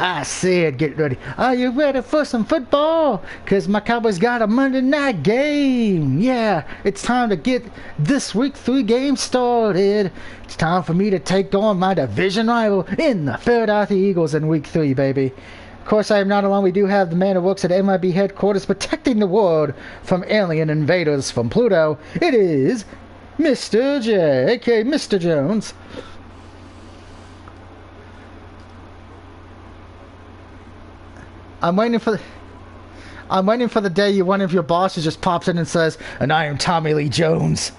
I said get ready. Are you ready for some football? Because my Cowboys got a Monday night game. Yeah, it's time to get this week 3 game started. It's time for me to take on my division rival in the Philadelphia Eagles in week 3, baby. Of course, I am not alone. We do have the man who works at MIB headquarters protecting the world from alien invaders from Pluto. It is Mr. J, aka Mr. Jones. I'm waiting for the day one of your bosses just pops in and says, "And I am Tommy Lee Jones."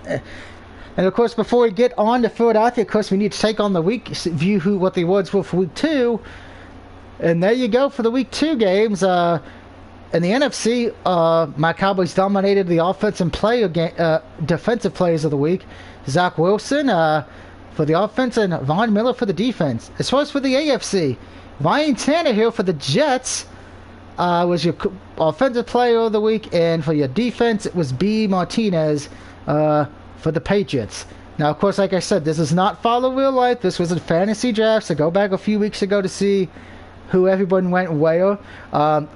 And of course, before we get on to Philadelphia, of course, we need to take on the week, view what the awards were for week 2. And there you go for the week 2 games. In the NFC, my Cowboys dominated the offensive defensive players of the week. Zach Wilson for the offense and Von Miller for the defense. As far as for the AFC, Ryan Tannehill for the Jets was your offensive player of the week, and for your defense, it was B. Martinez for the Patriots. Now, of course, like I said, this is not follow real life. This was a fantasy draft, so go back a few weeks ago to see who everyone went where.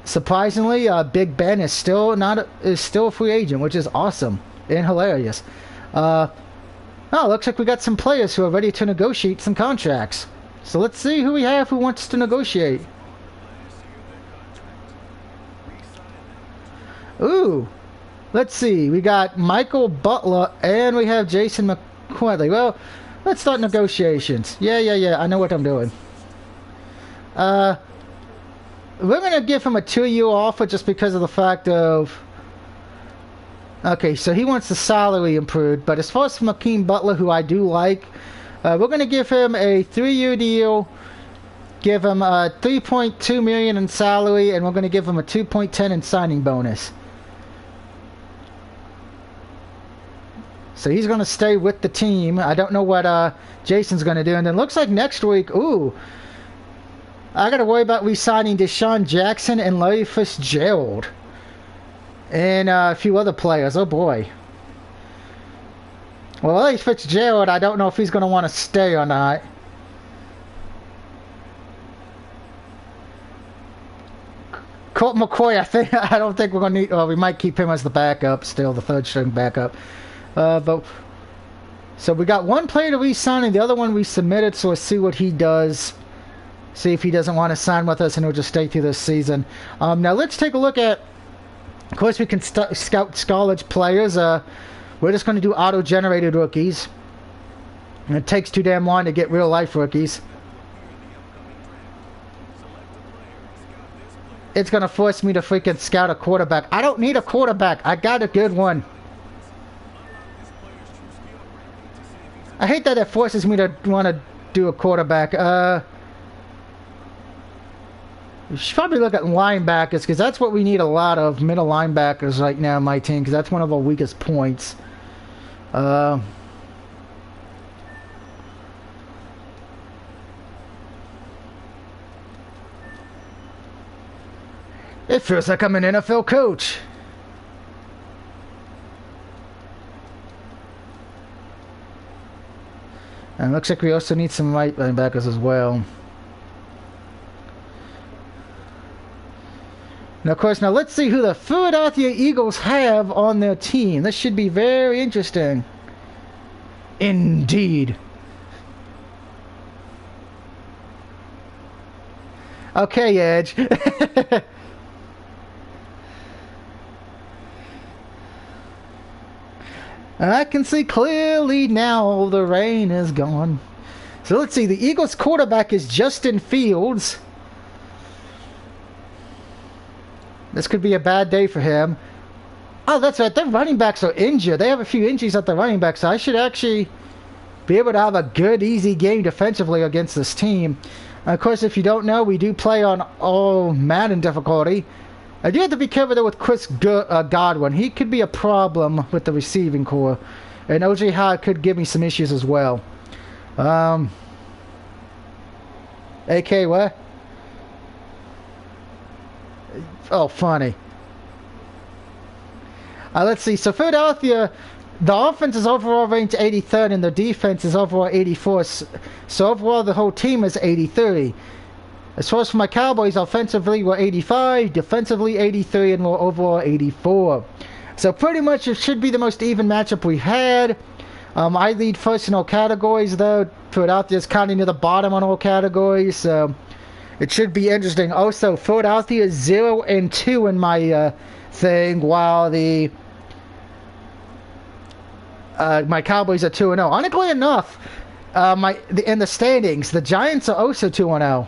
Surprisingly, Big Ben is still a free agent, which is awesome and hilarious. Looks like we got some players who are ready to negotiate some contracts. So let's see who we have who wants to negotiate. Ooh, let's see. We got Michael Butler and we have Jason McQuarrie. Well, let's start negotiations. Yeah. I know what I'm doing. We're going to give him a 2-year offer just because of the fact of... Okay, so he wants the salary improved, but as far as Makeem Butler, who I do like, we're going to give him a 3-year deal, give him $3.2 million in salary, and we're going to give him a $2.10 in signing bonus. So he's going to stay with the team. I don't know what Jason's going to do. And then looks like next week, ooh, I got to worry about re-signing Deshaun Jackson and Larry Fitzgerald. And a few other players. Oh, boy. Well, Larry Fitzgerald, I don't know if he's going to want to stay or not. Colt McCoy, I don't think we're going to need... Well, we might keep him as the backup still, the third-string backup. So we got one player to re-sign and the other one we submitted, so let's see what he does. See if he doesn't want to sign with us and he'll just stay through this season. Now let's take a look at... Of course, we can scout college players. We're just going to do auto-generated rookies. And it takes too damn long to get real-life rookies. It's going to force me to freaking scout a quarterback. I don't need a quarterback. I got a good one. I hate that it forces me to want to do a quarterback. We should probably look at linebackers, because that's what we need a lot of, middle linebackers right now in my team, because that's one of our weakest points. It feels like I'm an NFL coach. And it looks like we also need some right linebackers as well. Now, of course, let's see who the Philadelphia Eagles have on their team. This should be very interesting. Indeed. Okay, Edge. I can see clearly now the rain is gone. So let's see. The Eagles quarterback is Justin Fields. This could be a bad day for him. Oh, that's right. Their running backs are injured. They have a few injuries at the running back, so I should actually be able to have a good, easy game defensively against this team. Of course, if you don't know, we do play on all Madden difficulty. I do have to be careful though with Chris Godwin. He could be a problem with the receiving core. And OJ Howard could give me some issues as well. AK, what? Oh, funny. Let's see. So Philadelphia, the offense is overall ranked 83rd, and the defense is overall 84th. So overall, the whole team is 83. As far as for my Cowboys, offensively we're 85, defensively 83, and we're overall 84. So pretty much it should be the most even matchup we had. I lead first in all categories, though. Philadelphia's kind of near the bottom on all categories, so it should be interesting. Also, Philadelphia is 0-2 in my thing, while the my Cowboys are 2-0. Honestly enough, in the standings, the Giants are also 2-0.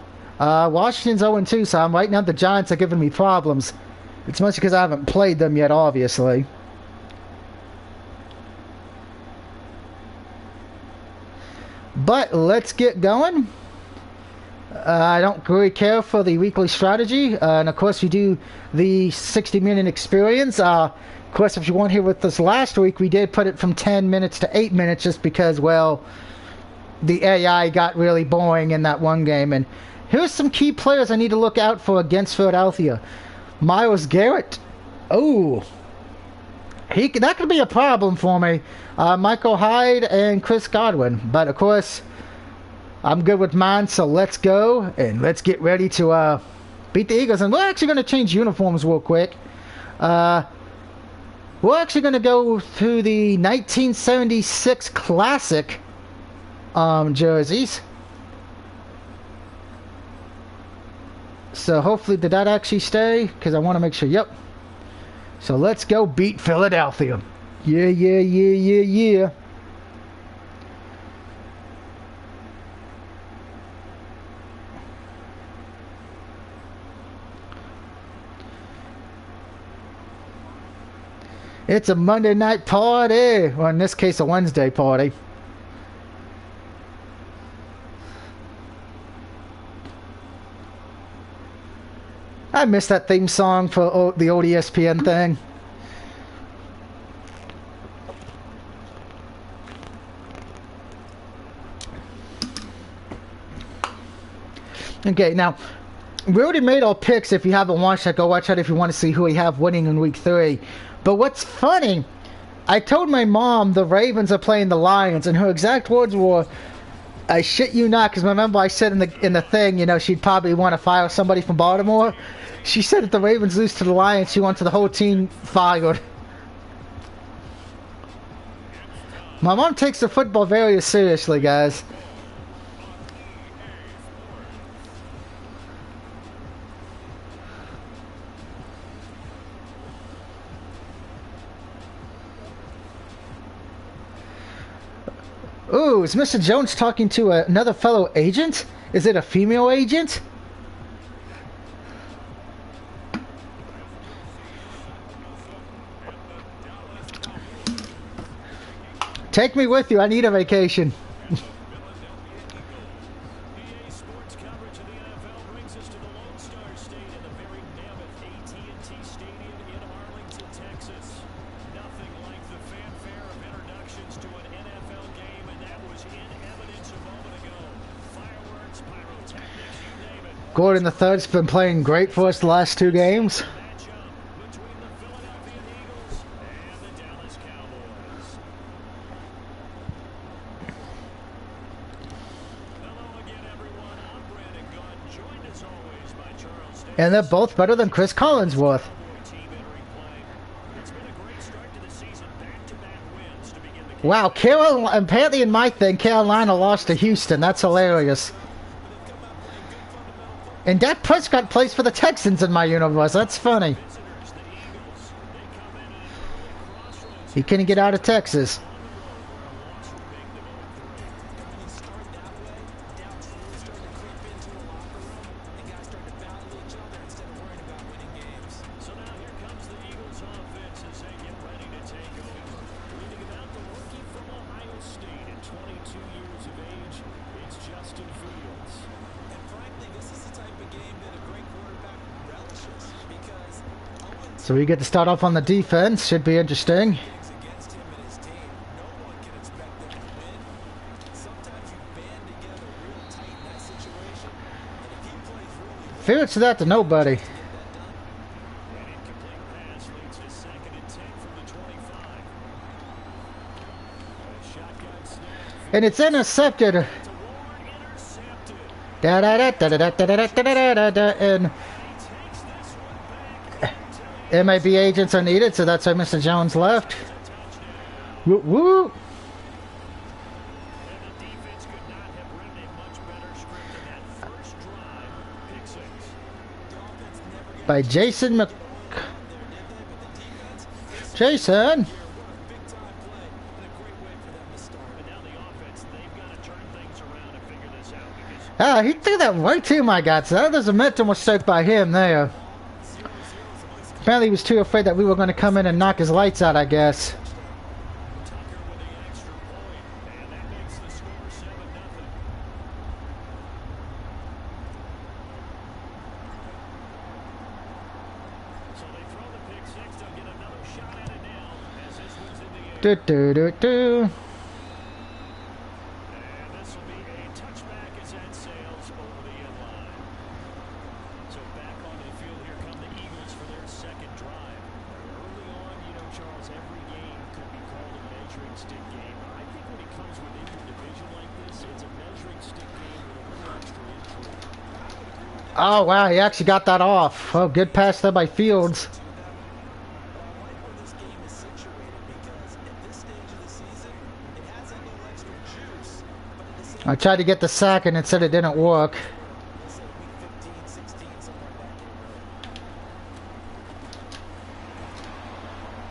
Washington's 0-2, so right now the Giants are giving me problems. It's mostly because I haven't played them yet, obviously. But let's get going. I don't really care for the weekly strategy. And of course, we do the 60-minute experience. Of course, if you weren't here with us last week, we did put it from 10 minutes to 8 minutes just because, well, the AI got really boring in that one game. And here's some key players I need to look out for against Philadelphia. Myles Garrett. Oh, that could be a problem for me. Michael Hyde and Chris Godwin. But, of course, I'm good with mine, so let's go. And let's get ready to beat the Eagles. And we're actually going to change uniforms real quick. We're actually going to go through the 1976 Classic jerseys. So hopefully, did that actually stay? Because I want to make sure. Yep. So let's go beat Philadelphia. Yeah, yeah, yeah, yeah, yeah. It's a Monday night party. Or in this case, a Wednesday party. I miss that theme song for the old ESPN thing. Okay, now, we already made our picks. If you haven't watched that, go watch that if you want to see who we have winning in Week 3. But what's funny, I told my mom the Ravens are playing the Lions, and her exact words were, I shit you not, because remember I said in the thing, you know, she'd probably want to fire somebody from Baltimore. She said if the Ravens lose to the Lions, she wants the whole team fired. My mom takes the football very seriously, guys. Ooh, is Mr. Jones talking to another fellow agent? Is it a female agent? Take me with you. I need a vacation. Gordon III's been playing great for us the last 2 games. And they're both better than Chris Collinsworth. Wow, apparently in my thing, Carolina lost to Houston. That's hilarious. And Dak Prescott plays for the Texans in my universe. That's funny. He couldn't get out of Texas. So we get to start off on the defense. Should be interesting. Fair to that to nobody. And it's intercepted. Da da da da da da da da da da da. And MAB agents are needed, so that's why Mr. Jones left. Woo woo. By Jason Jason. Ah, he threw that right to my guts. That was a mental mistake by him there. Apparently he was too afraid that we were going to come in and knock his lights out, I guess. Do do do do. Oh wow, he actually got that off. Oh, good pass there by Fields. I tried to get the sack and it said it didn't work.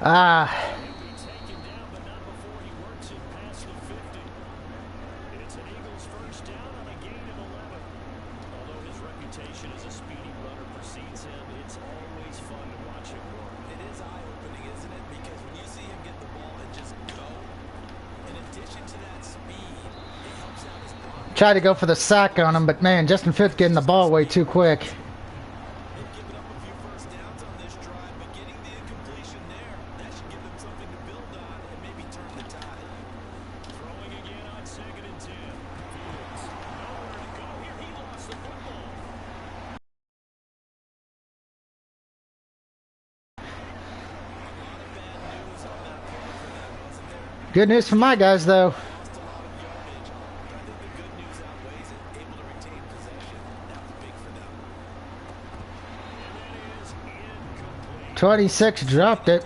Ah. Tried to go for the sack on him, but man, Justin Fields getting the ball way too quick. Good news for my guys, though. 26 dropped it.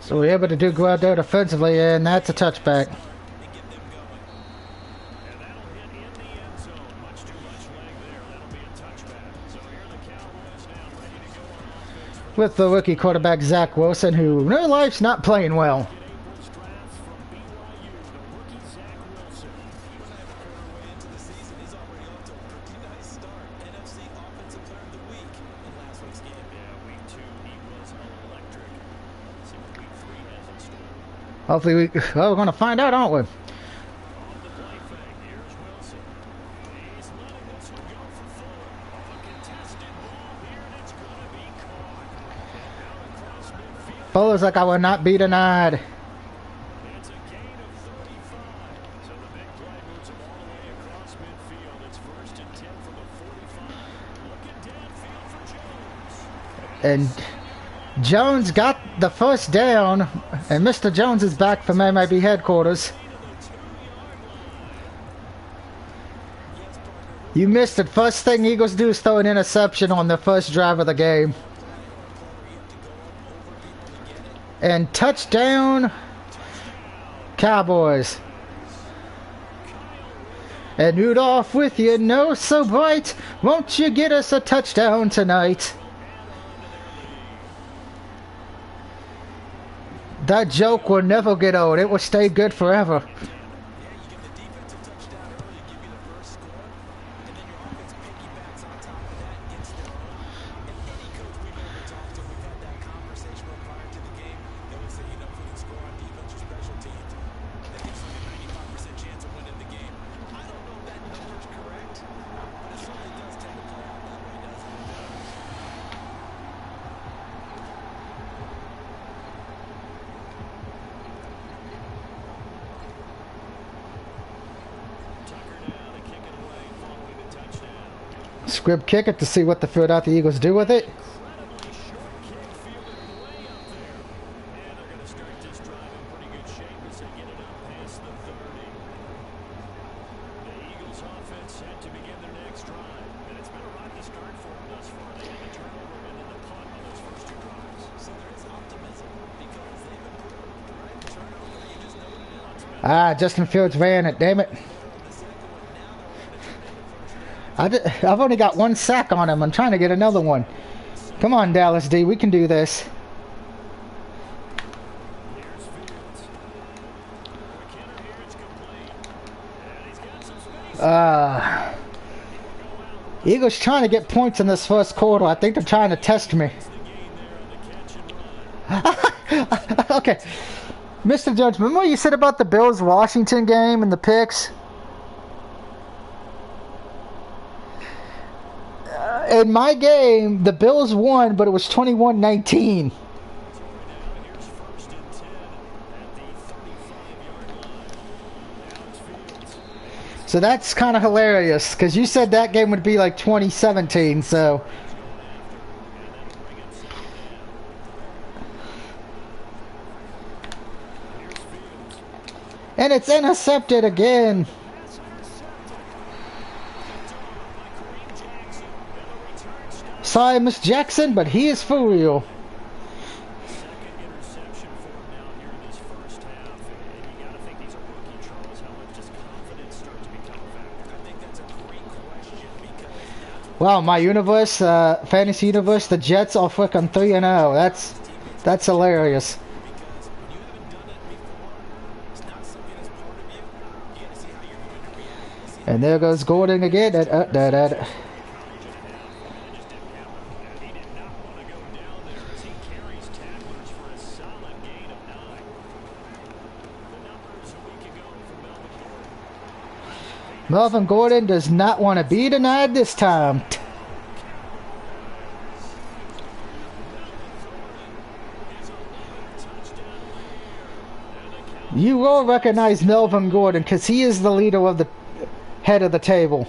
So we're able to do go out there defensively, and that's a touchback. With the rookie quarterback Zach Wilson, who in real life's not playing well. Hopefully well, we're going to find out, aren't we? Fuller's like, I will not be denied. And Jones got the first down, and Mr. Jones is back from MIB headquarters. You missed it. First thing Eagles do is throw an interception on the first drive of the game. And touchdown, Cowboys. And Rudolph with your nose so bright, won't you get us a touchdown tonight? That joke will never get old. It will stay good forever. Scrib kick it to see what the Philadelphia Eagles do with it. Ah, Justin Fields ran it. Damn it. I've only got 1 sack on him. I'm trying to get another one. Come on, Dallas D. We can do this. Eagles trying to get points in this first quarter. I think they're trying to test me. Okay. Mr. Judge, remember what you said about the Bills-Washington game and the picks? In my game, the Bills won, but it was 21-19. So that's kind of hilarious, because you said that game would be like 2017, so... And it's intercepted again. Sorry, Miss Jackson, but he is for real. Wow, my universe, fantasy universe, the Jets are freaking 3-0. That's hilarious. And there goes Gordon again. Melvin Gordon does not want to be denied this time. You will recognize Melvin Gordon because he is the leader of the head of the table.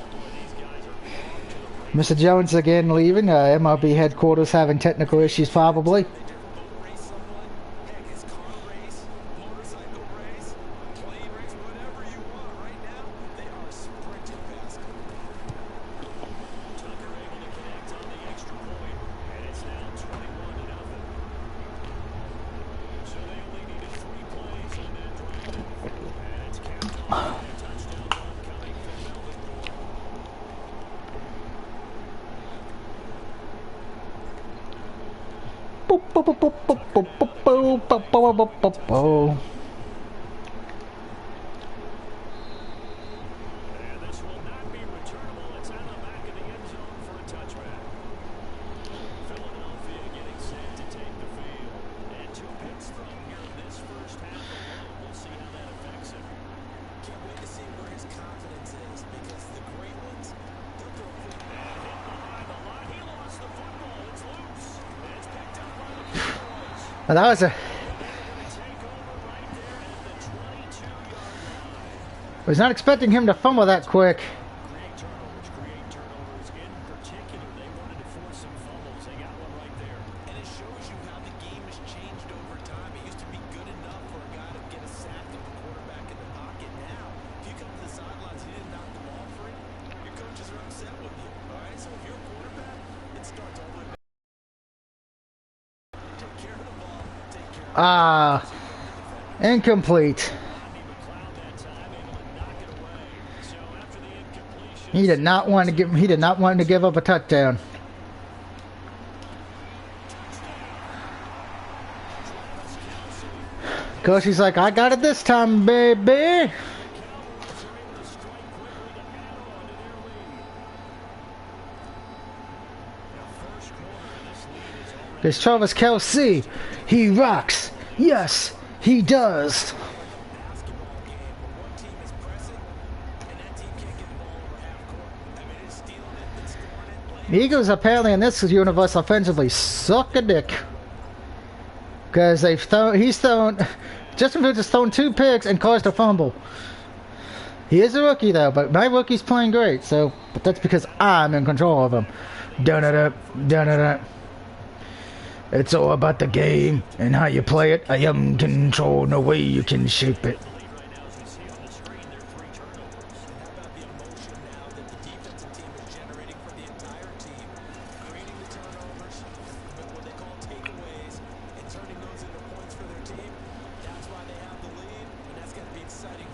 Mr. Jones again leaving. MLB headquarters having technical issues probably. Well, that was I was not expecting him to fumble that quick. Incomplete. He did not want to give up a touchdown. Coach, he's like, I got it this time, baby. There's Travis Kelce. He rocks. Yes, he does. The Eagles apparently in this universe offensively suck a dick. Because Justin Fields has thrown 2 picks and caused a fumble. He is a rookie though, but my rookie's playing great, but that's because I'm in control of him. Dun-da-da. It's all about the game and how you play it. I am control in the way you can shape it. Turning those into points for their team. That's why they have the lead, and that's going to be exciting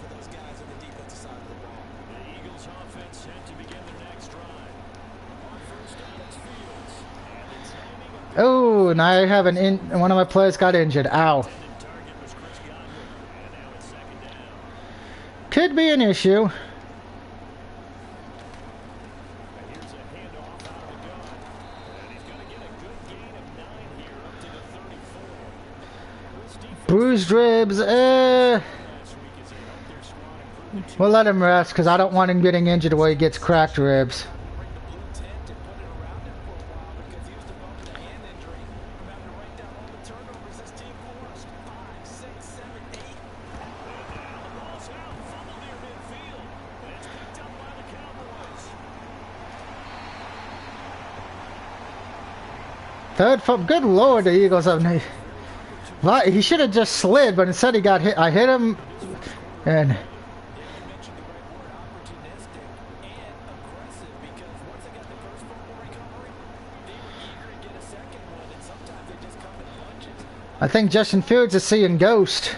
and I have one of my players got injured. Ow. Could be an issue. Bruised ribs. We'll let him rest because I don't want him getting injured where he gets cracked ribs. Third foot. Good Lord, the Eagles have. He should have just slid, but instead he got hit. I hit him, and I think Justin Fields is seeing ghost.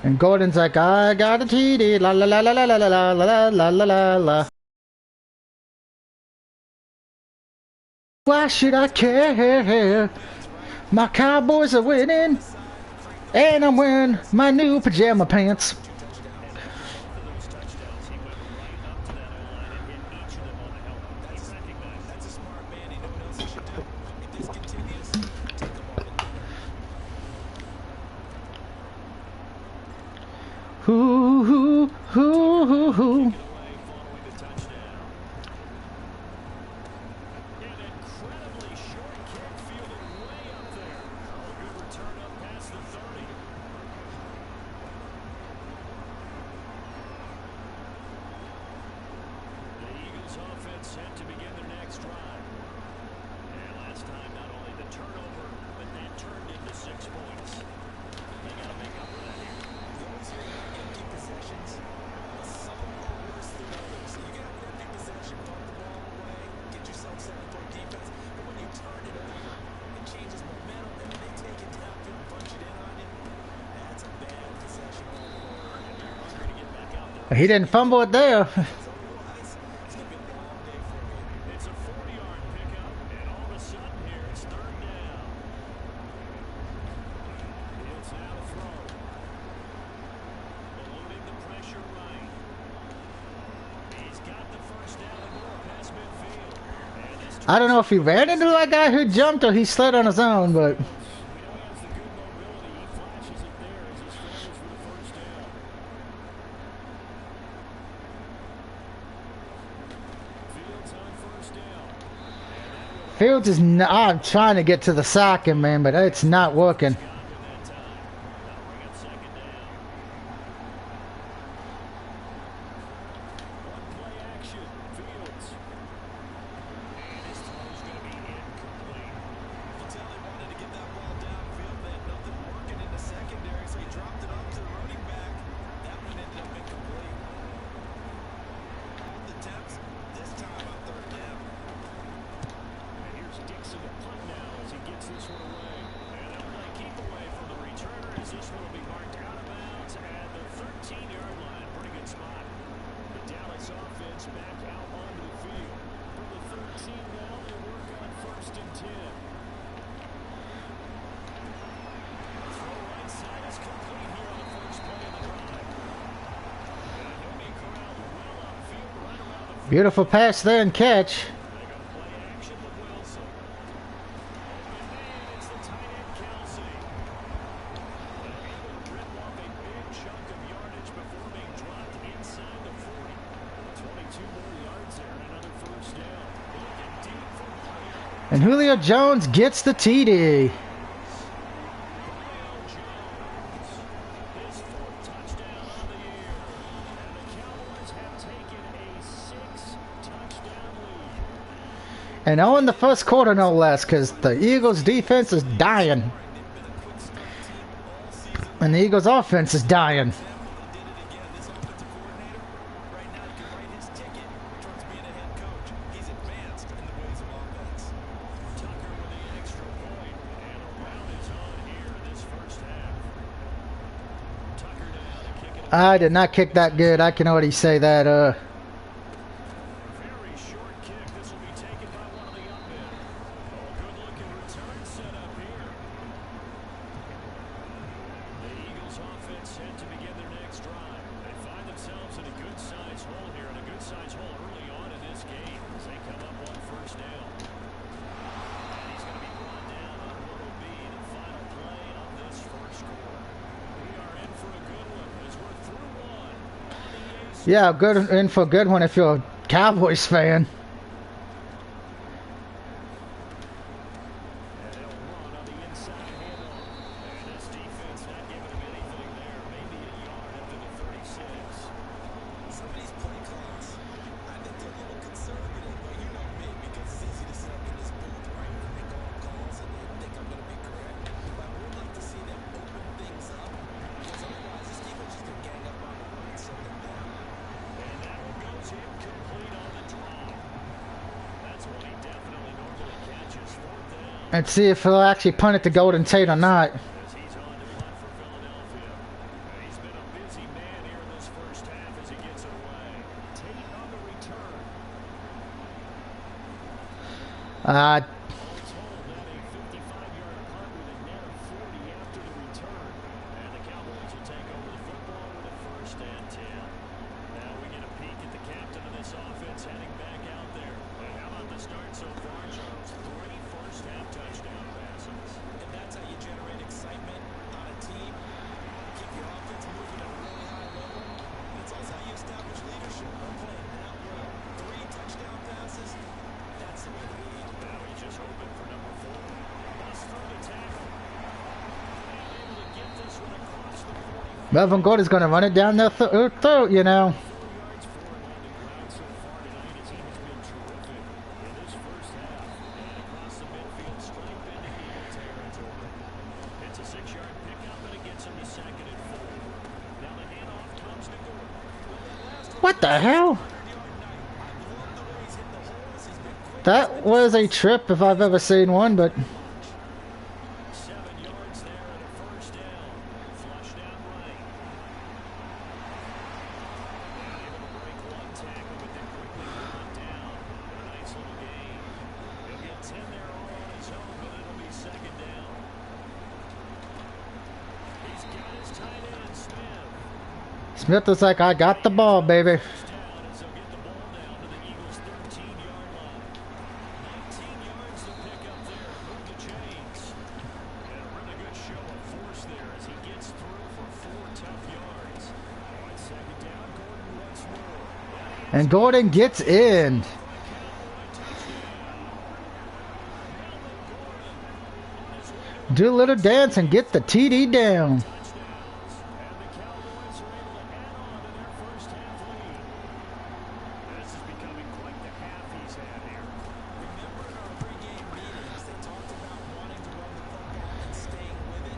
And Gordon's like, I got a TD, la la la la la la la la la la la la. Why should I care? My Cowboys are winning, and I'm wearing my new pajama pants. Hoo. He didn't fumble it there. I don't know if he ran into that guy who jumped or he slid on his own, but Fields is not. I'm trying to get to the sacking, man, but it's not working. Beautiful pass there and catch. And Julio Jones gets the TD. And all in the first quarter, no less, because the Eagles' defense is dying. And the Eagles' offense is dying. I did not kick that good. I can already say that. Very short kick. This will be taken by one of the up men. Oh, good-looking return set up here. The Eagles offense set to begin their next drive. They find themselves in a good-sized hole here, and a good-sized hole early on in this game as they come up on first down. And he's going to be brought down on what will be the final play of this first quarter. We are in for a good one as we're through one on the EA. Yeah, good in for a good one if you're a Cowboys fan. And they'll run on the inside handoff. And this defense not giving him anything there. Maybe a yard after the 36. Some of these play calls, I think they're a little conservative, but you know me, because it's easy to sit up in this booth, right, and make all calls and they think I'm going to be correct. But I would like to see them open things up, because otherwise this defense is going to gang up on them and slow them down. And that one goes incomplete on the draw. That's one he definitely normally catches. Fourth down. And see if he'll actually punt it to Golden Tate or not. As he's on to punt for Philadelphia. He's been a busy man here in this first half as he gets it away. Tate on the return. All told, that a 55-yard punt with a net of 40 after the return. And the Cowboys will take over the football with a first and 10. Now we get a peek at the captain of this offense heading back out there. But how about the start so far, Charles? 3 first-half touchdown passes. And that's how you generate excitement on a team, keep your offense moving at a really high level, and it's also how you establish leadership. We're playing that well. 3 touchdown passes, that's the way to lead. Now he's just hoping for number 4. Bust through the tackle. And able to get this one across the 40. Melvin Gordon's going to run it down their throat, you know. 4 yards for him on the ground so far tonight. His team has been terrific in this first half. And across the midfield, stripe into Eagle territory. It's a 6-yard pickup, and it gets him to 2nd and 4. Now the handoff comes to Gordon. What the hell? That was a trip if I've ever seen one, but 7 yards there and a first down. Flushed out right. And able to break one tackle, but then quickly brought down. A nice little gain. He'll get 10 there all on his own, but it'll be 2nd down. He's got his tight end, Smith. Smith was like, I got the ball, baby. First down as they'll get the ball down to the Eagles' 13-yard line. 19 yards to pick up there. Move the chains. And a really good show of force there as he gets through for 4 tough yards. On 2nd down, Gordon once more. And Gordon gets in. Do a little dance and get the TD down. Touchdowns. And the Cowboys are able to add on to their first half lead. This is becoming quite the half he's had here. Remember in our pregame meetings, they talked about wanting to run the football and staying with it.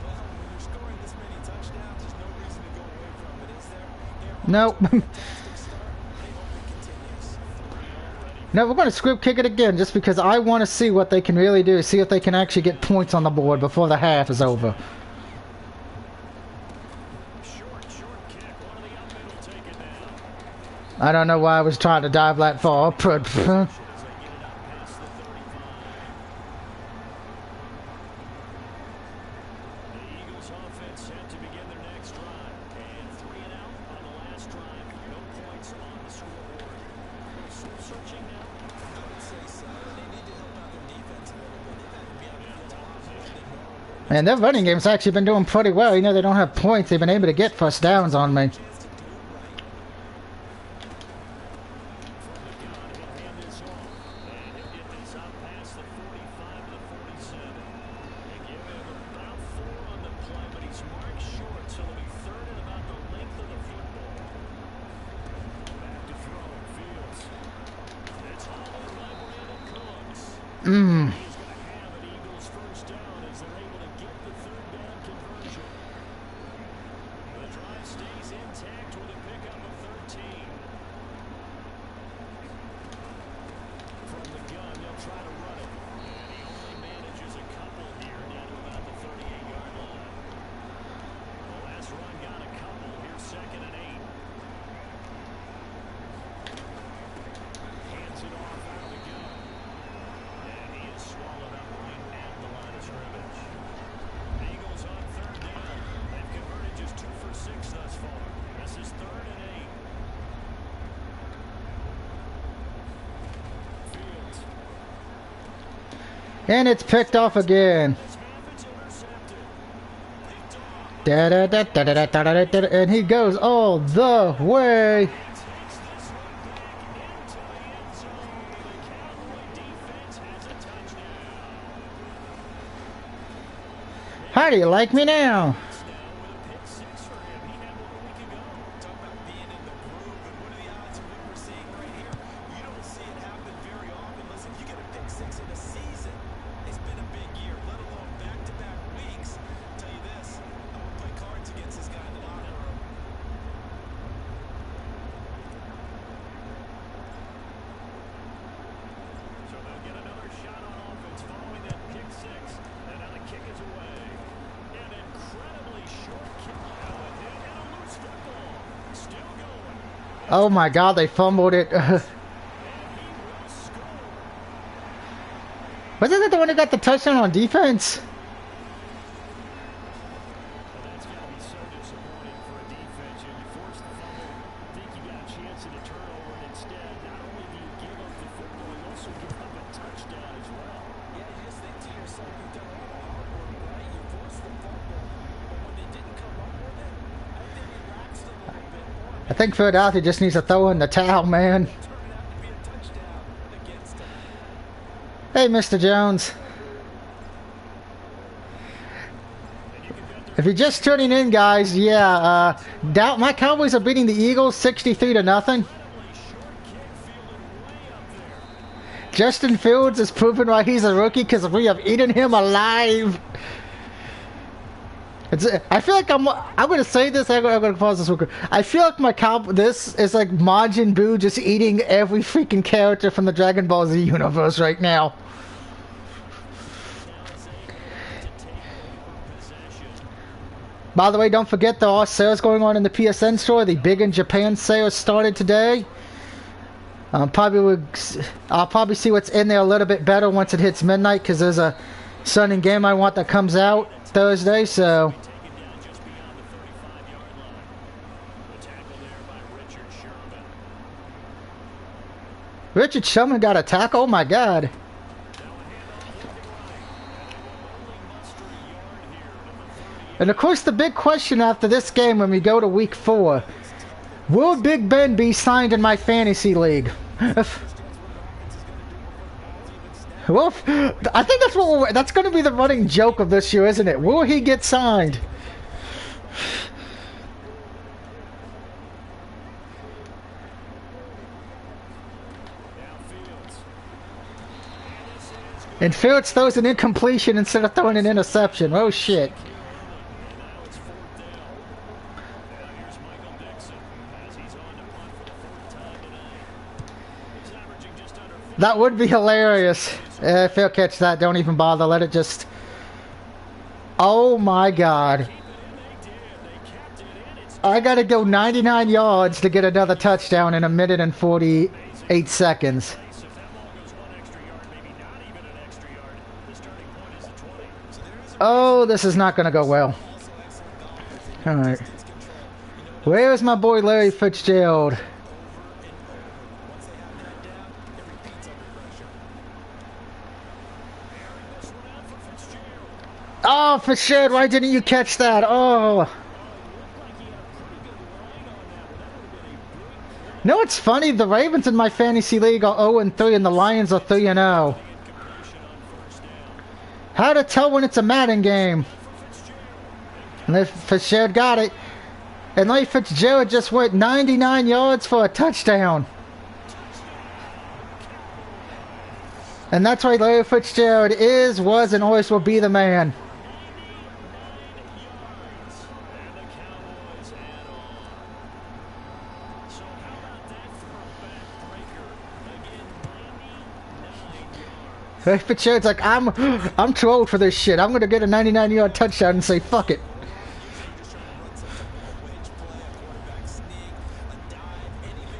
Well, when you're scoring this many touchdowns, there's no reason to go away from it, is there? Nope. Fantastic start. I hope it continues. No, we're going to script kick it again just because I want to see what they can really do. See if they can actually get points on the board before the half is over. Short kick. One of the up men will take it down. I don't know why I was trying to dive that far. As they get it up past the 35. The Eagles offense set to begin their next drive. And 3 and out on the last drive. No points on the scoreboard. Soul searching now. I would say so. They need to help out their defense a little bit. They've had to be on the field a lot more than normal. And their running game's actually been doing pretty well. You know, they don't have points. They've been able to get first downs on me. Chance to do it right. From the gun, he'll hand this off. And he'll get this up past the 45 to the 47. They give him about 4 on the play, but he's marked short, so it'll be 3rd and about the length of the football. Back to throw, Fields. It's hauled in by Brandon Cooks. He's going to have an Eagles first down as they're able to get the 3rd down conversion. The drive stays intact with a pickup of 13. From the gun, they'll try to run it. And he only manages a couple here down to about the 38-yard line. The last run got a couple. Here's And it's picked off again. Da, da, da, da, da, da, da, da, da, and he goes all the way. How do you like me now? Oh my God, they fumbled it. Wasn't that the one that got the touchdown on defense? That's got to be so disappointing for a defense. You force the fumble, think you got a chance at a turnover, and instead, not only do you give up the football, you also give up a touchdown as well. Yeah, you just think to yourself, you've done all the hard work, right? You forced the fumble, but when they didn't come up with it, I think they relaxed a little bit more. I think Philadelphia just needs to throw in the towel, man. Turned out to be a touchdown against them. Hey, Mr. Jones. If you're just tuning in, guys, yeah, my Cowboys are beating the Eagles 63-0. Justin Fields is proving why he's a rookie because we have eaten him alive. I feel like I'm going to say this. I'm going to pause this real quick. I feel like this is like Majin Buu just eating every freaking character from the Dragon Ball Z universe right now. By the way, don't forget there are sales going on in the PSN store. The Big in Japan sale started today. I'll probably see what's in there a little bit better once it hits midnight because there's a Sunday game I want that comes out Thursday. So. Richard Sherman got a tackle? Oh my God. And of course the big question after this game when we go to week 4, will Big Ben be signed in my fantasy league? Well, I think that's going to be the running joke of this year, isn't it? Will he get signed? And Fields throws an incompletion instead of throwing an interception. Oh shit. That would be hilarious. If he'll catch that, don't even bother. Let it just... Oh my God. I gotta go 99 yards to get another touchdown in 1 minute and 48 seconds. Oh, this is not gonna go well. Alright. Where's my boy Larry Fitzgerald? Oh, Fitzgerald, why didn't you catch that? Oh. No, it's funny. The Ravens in my fantasy league are 0-3 and the Lions are 3-0. How to tell when it's a Madden game? And Fitzgerald got it. And Larry Fitzgerald just went 99 yards for a touchdown. And that's why Larry Fitzgerald was, and always will be the man. Fitzgerald's like, I'm too old for this shit. I'm gonna get a 99-yard touchdown and say fuck it.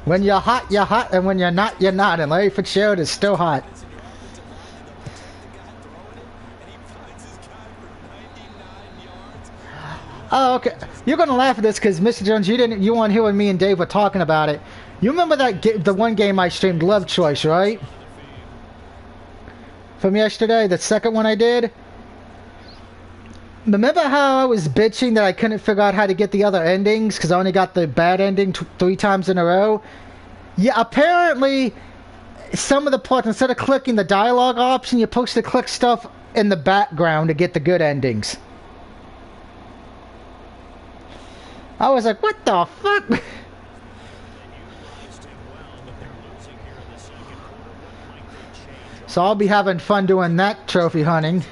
When you're hot, you're hot, and when you're not, you're not. And Larry Fitzgerald is still hot. Oh, okay. You're gonna laugh at this because Mr. Jones, you weren't here when me and Dave were talking about it. You remember the one game I streamed, Love Choice, right? from yesterday, the second one I did. Remember how I was bitching that I couldn't figure out how to get the other endings because I only got the bad ending 3 times in a row? Yeah, apparently some of the parts, instead of clicking the dialogue option, you're supposed to click stuff in the background to get the good endings. I was like, what the fuck? So I'll be having fun doing that trophy hunting.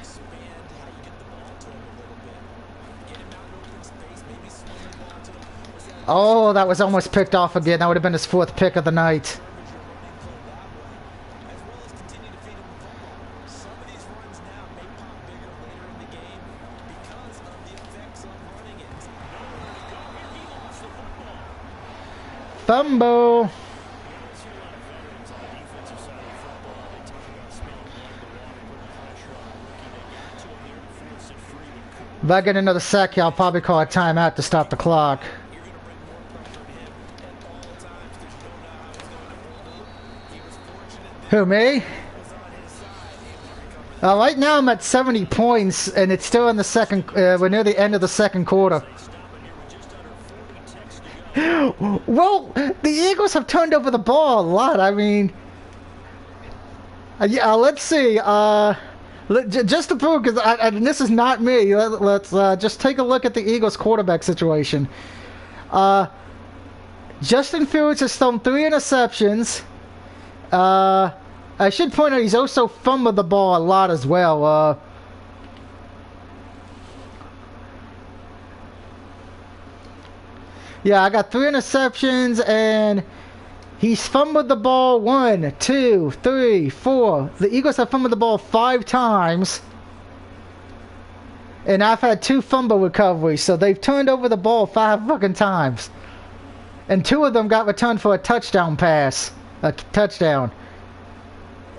Oh, that was almost picked off again. That would have been his 4th pick of the night. Fumble. If I get another sack here, I'll probably call a timeout to stop the clock. Who, me? Right now I'm at 70 points, and it's still in the second. We're near the end of the second quarter. Well, the Eagles have turned over the ball a lot. I mean, yeah. Let's see. Just to prove, because this is not me. Let's just take a look at the Eagles quarterback situation. Justin Fields has thrown 3 interceptions. I should point out he's also fumbled the ball a lot as well. Yeah, I got 3 interceptions, and he's fumbled the ball 1, 2, 3, 4. The Eagles have fumbled the ball 5 times. And I've had 2 fumble recoveries, so they've turned over the ball 5 fucking times. And 2 of them got returned for a touchdown pass. A touchdown.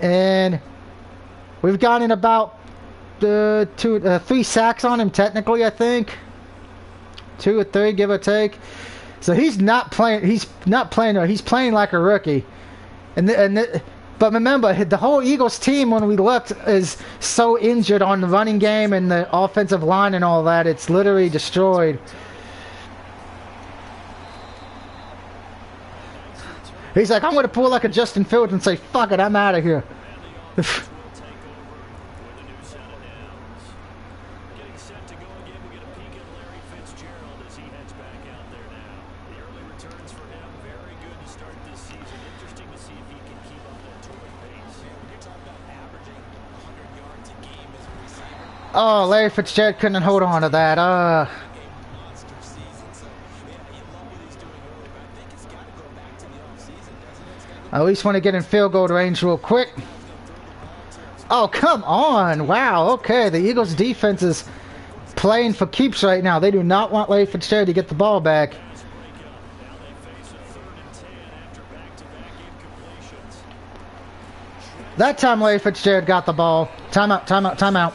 And we've gotten about 3 sacks on him technically, I think. 2 or 3, give or take. So he's not playing. He's playing like a rookie. But remember, the whole Eagles team, when we looked, is so injured on the running game and the offensive line and all that. It's literally destroyed. He's like, I'm going to pull like a Justin Fields and say, fuck it, I'm out of here. Oh, Larry Fitzgerald couldn't hold on to that. I at least want to get in field goal range real quick. Oh, come on. Wow, okay. The Eagles' defense is playing for keeps right now. They do not want Larry Fitzgerald to get the ball back. That time Larry Fitzgerald got the ball. Timeout, timeout, timeout.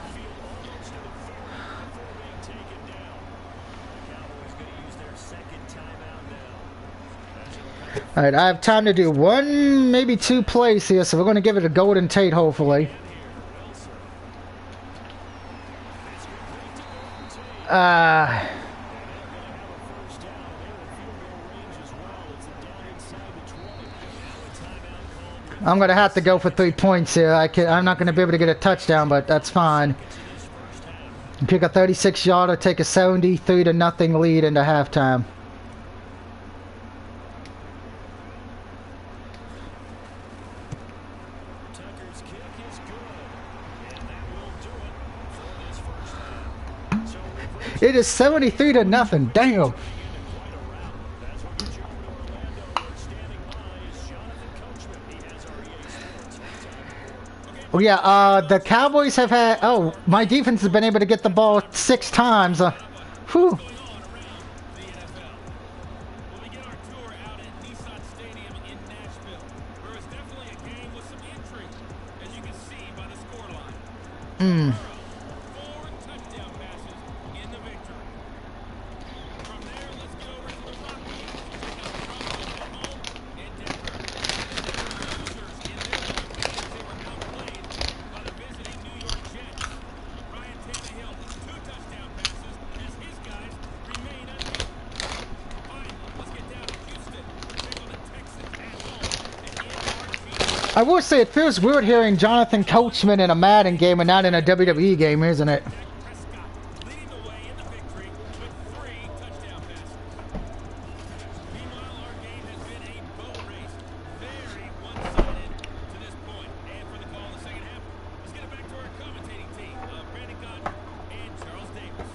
Alright, I have time to do 1, maybe 2 plays here, so we're going to give it a Golden Tate, hopefully. I'm going to have to go for 3 points here. I'm not going to be able to get a touchdown, but that's fine. Pick a 36-yarder, take a 73-0 lead into halftime. It is 73-0. Damn. Oh yeah, the Cowboys have had. Oh, my defense has been able to get the ball 6 times. Whew. I will say it feels weird hearing Jonathan Coachman in a Madden game and not in a WWE game, isn't it? Prescott leading the way in the victory with 3 touchdown passes. Meanwhile, our game has been a boat race. Very one-sided to this point. And for the call in the second half, let's get it back to our commentating team. Brandon Cotton and Charles Davis.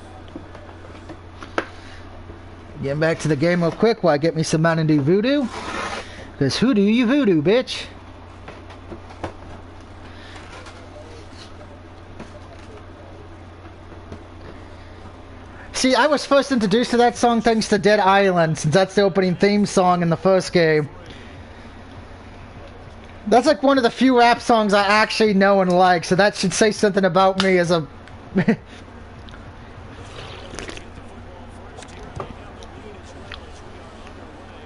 Getting back to the game real quick while I get me some Mountain Dew Voodoo. Because who do you voodoo, bitch? See, I was first introduced to that song thanks to Dead Island, since that's the opening theme song in the first game. That's like one of the few rap songs I actually know and like, so that should say something about me as a...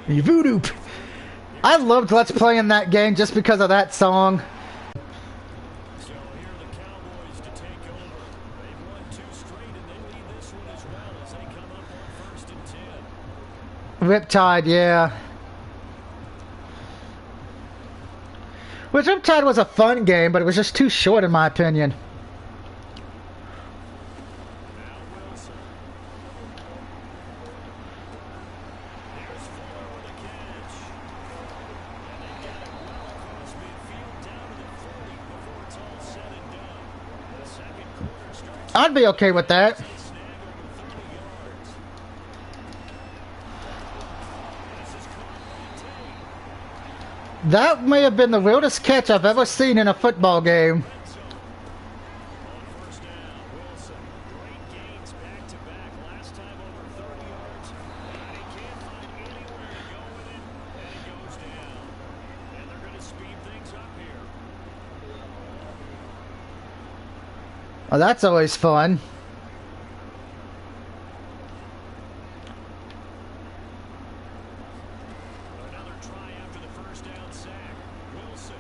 You voodoo! I loved Let's Play in that game just because of that song. So here are the Cowboys to take over. They've won 2 straight, and they lead this one as well as they come up on 1st and 10. Riptide, yeah. Which Riptide was a fun game, but it was just too short in my opinion. Now Wilson. There's Fuller with a catch. And they get it well across midfield down to the 40 before it's all said and done. The second quarter starts. I'd be okay with that. They snag over 30 yards. This is caught by Tate. That may have been the weirdest catch I've ever seen in a football game. Dixon. On 1st down, Wilson. Great gains back to back. Last time over 30 yards. And he can't find anywhere to go with it. And he goes down. And they're going to speed things up here. Oh, that's always fun. Another try after the 1st down sack. Wilson.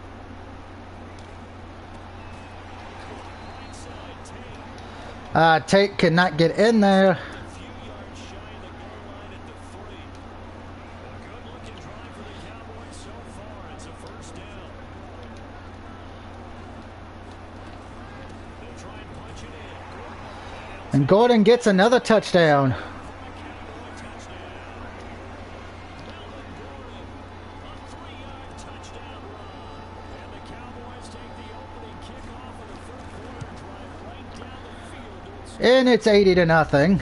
Right side, Tate. Tate cannot get in there. A few yards shy of the goal line at the 3. A good-looking drive for the Cowboys so far. It's a 1st down. They'll try and punch it in. And Gordon gets another touchdown. From a Cowboy touchdown. Melvin Gordon, a 3-yard touchdown run. And the Cowboys take the opening kickoff of the 4th quarter drive right down the field. And it's 80-0.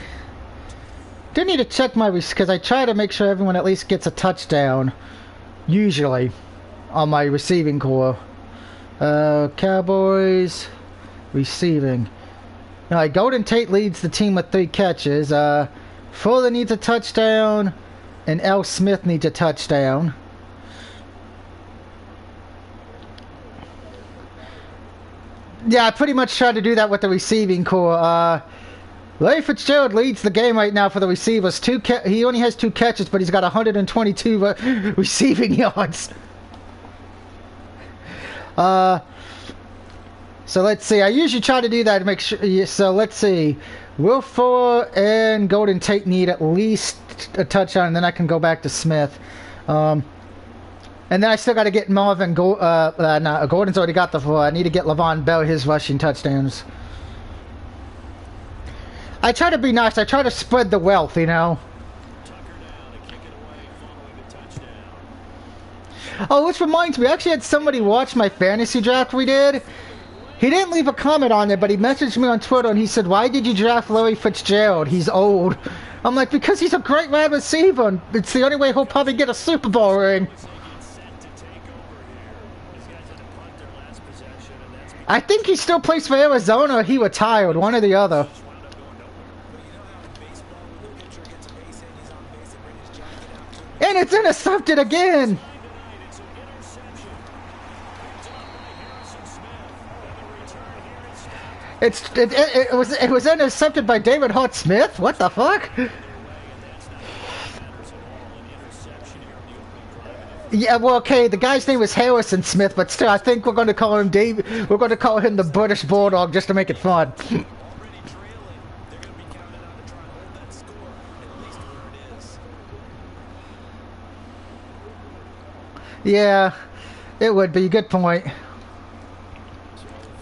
Didn't need to check my because I try to make sure everyone at least gets a touchdown. Usually. On my receiving core. Cowboys. Receiving. Alright, Golden Tate leads the team with 3 catches. Fuller needs a touchdown. And L. Smith needs a touchdown. Yeah, I pretty much tried to do that with the receiving core. Larry Fitzgerald leads the game right now for the receivers. He only has 2 catches, but he's got 122 receiving yards. So let's see. I usually try to do that to make sure. So let's see. Will Fuller and Golden Tate need at least a touchdown, and then I can go back to Smith. And then I still got to get Melvin no, Gordon's already got the 4. I need to get Le'Veon Bell his rushing touchdowns. I try to be nice. I try to spread the wealth, you know. Tucker down to kick it away following the touchdown. Oh, which reminds me, I actually had somebody watch my fantasy draft we did. He didn't leave a comment on it, but he messaged me on Twitter and he said, "Why did you draft Larry Fitzgerald? He's old." I'm like, because he's a great wide receiver, and it's the only way he'll probably get a Super Bowl ring. They get set to take over here. These guys had to punt their last possession, and that's I think he still plays for Arizona or he retired, one or the other. just wound up going nowhere. But you know how in baseball, when the pitcher gets a base hit, he's on base, they bring his jacket out to him. And it's intercepted again. Tonight, it's an interception. Picked up by Harrison Smith. And the return here is stopped. It was intercepted by David Hart Smith. What the fuck? And that's not what matters at all. An interception here in the opening drive. Yeah, well, okay, the guy's name was Harrison Smith, but still, I think we're going to call him We're going to call him the British Bulldog just to make it fun. Already trailing, they're going to be counted on to try and hold that score at least where it is. Yeah. It would be. Good point. So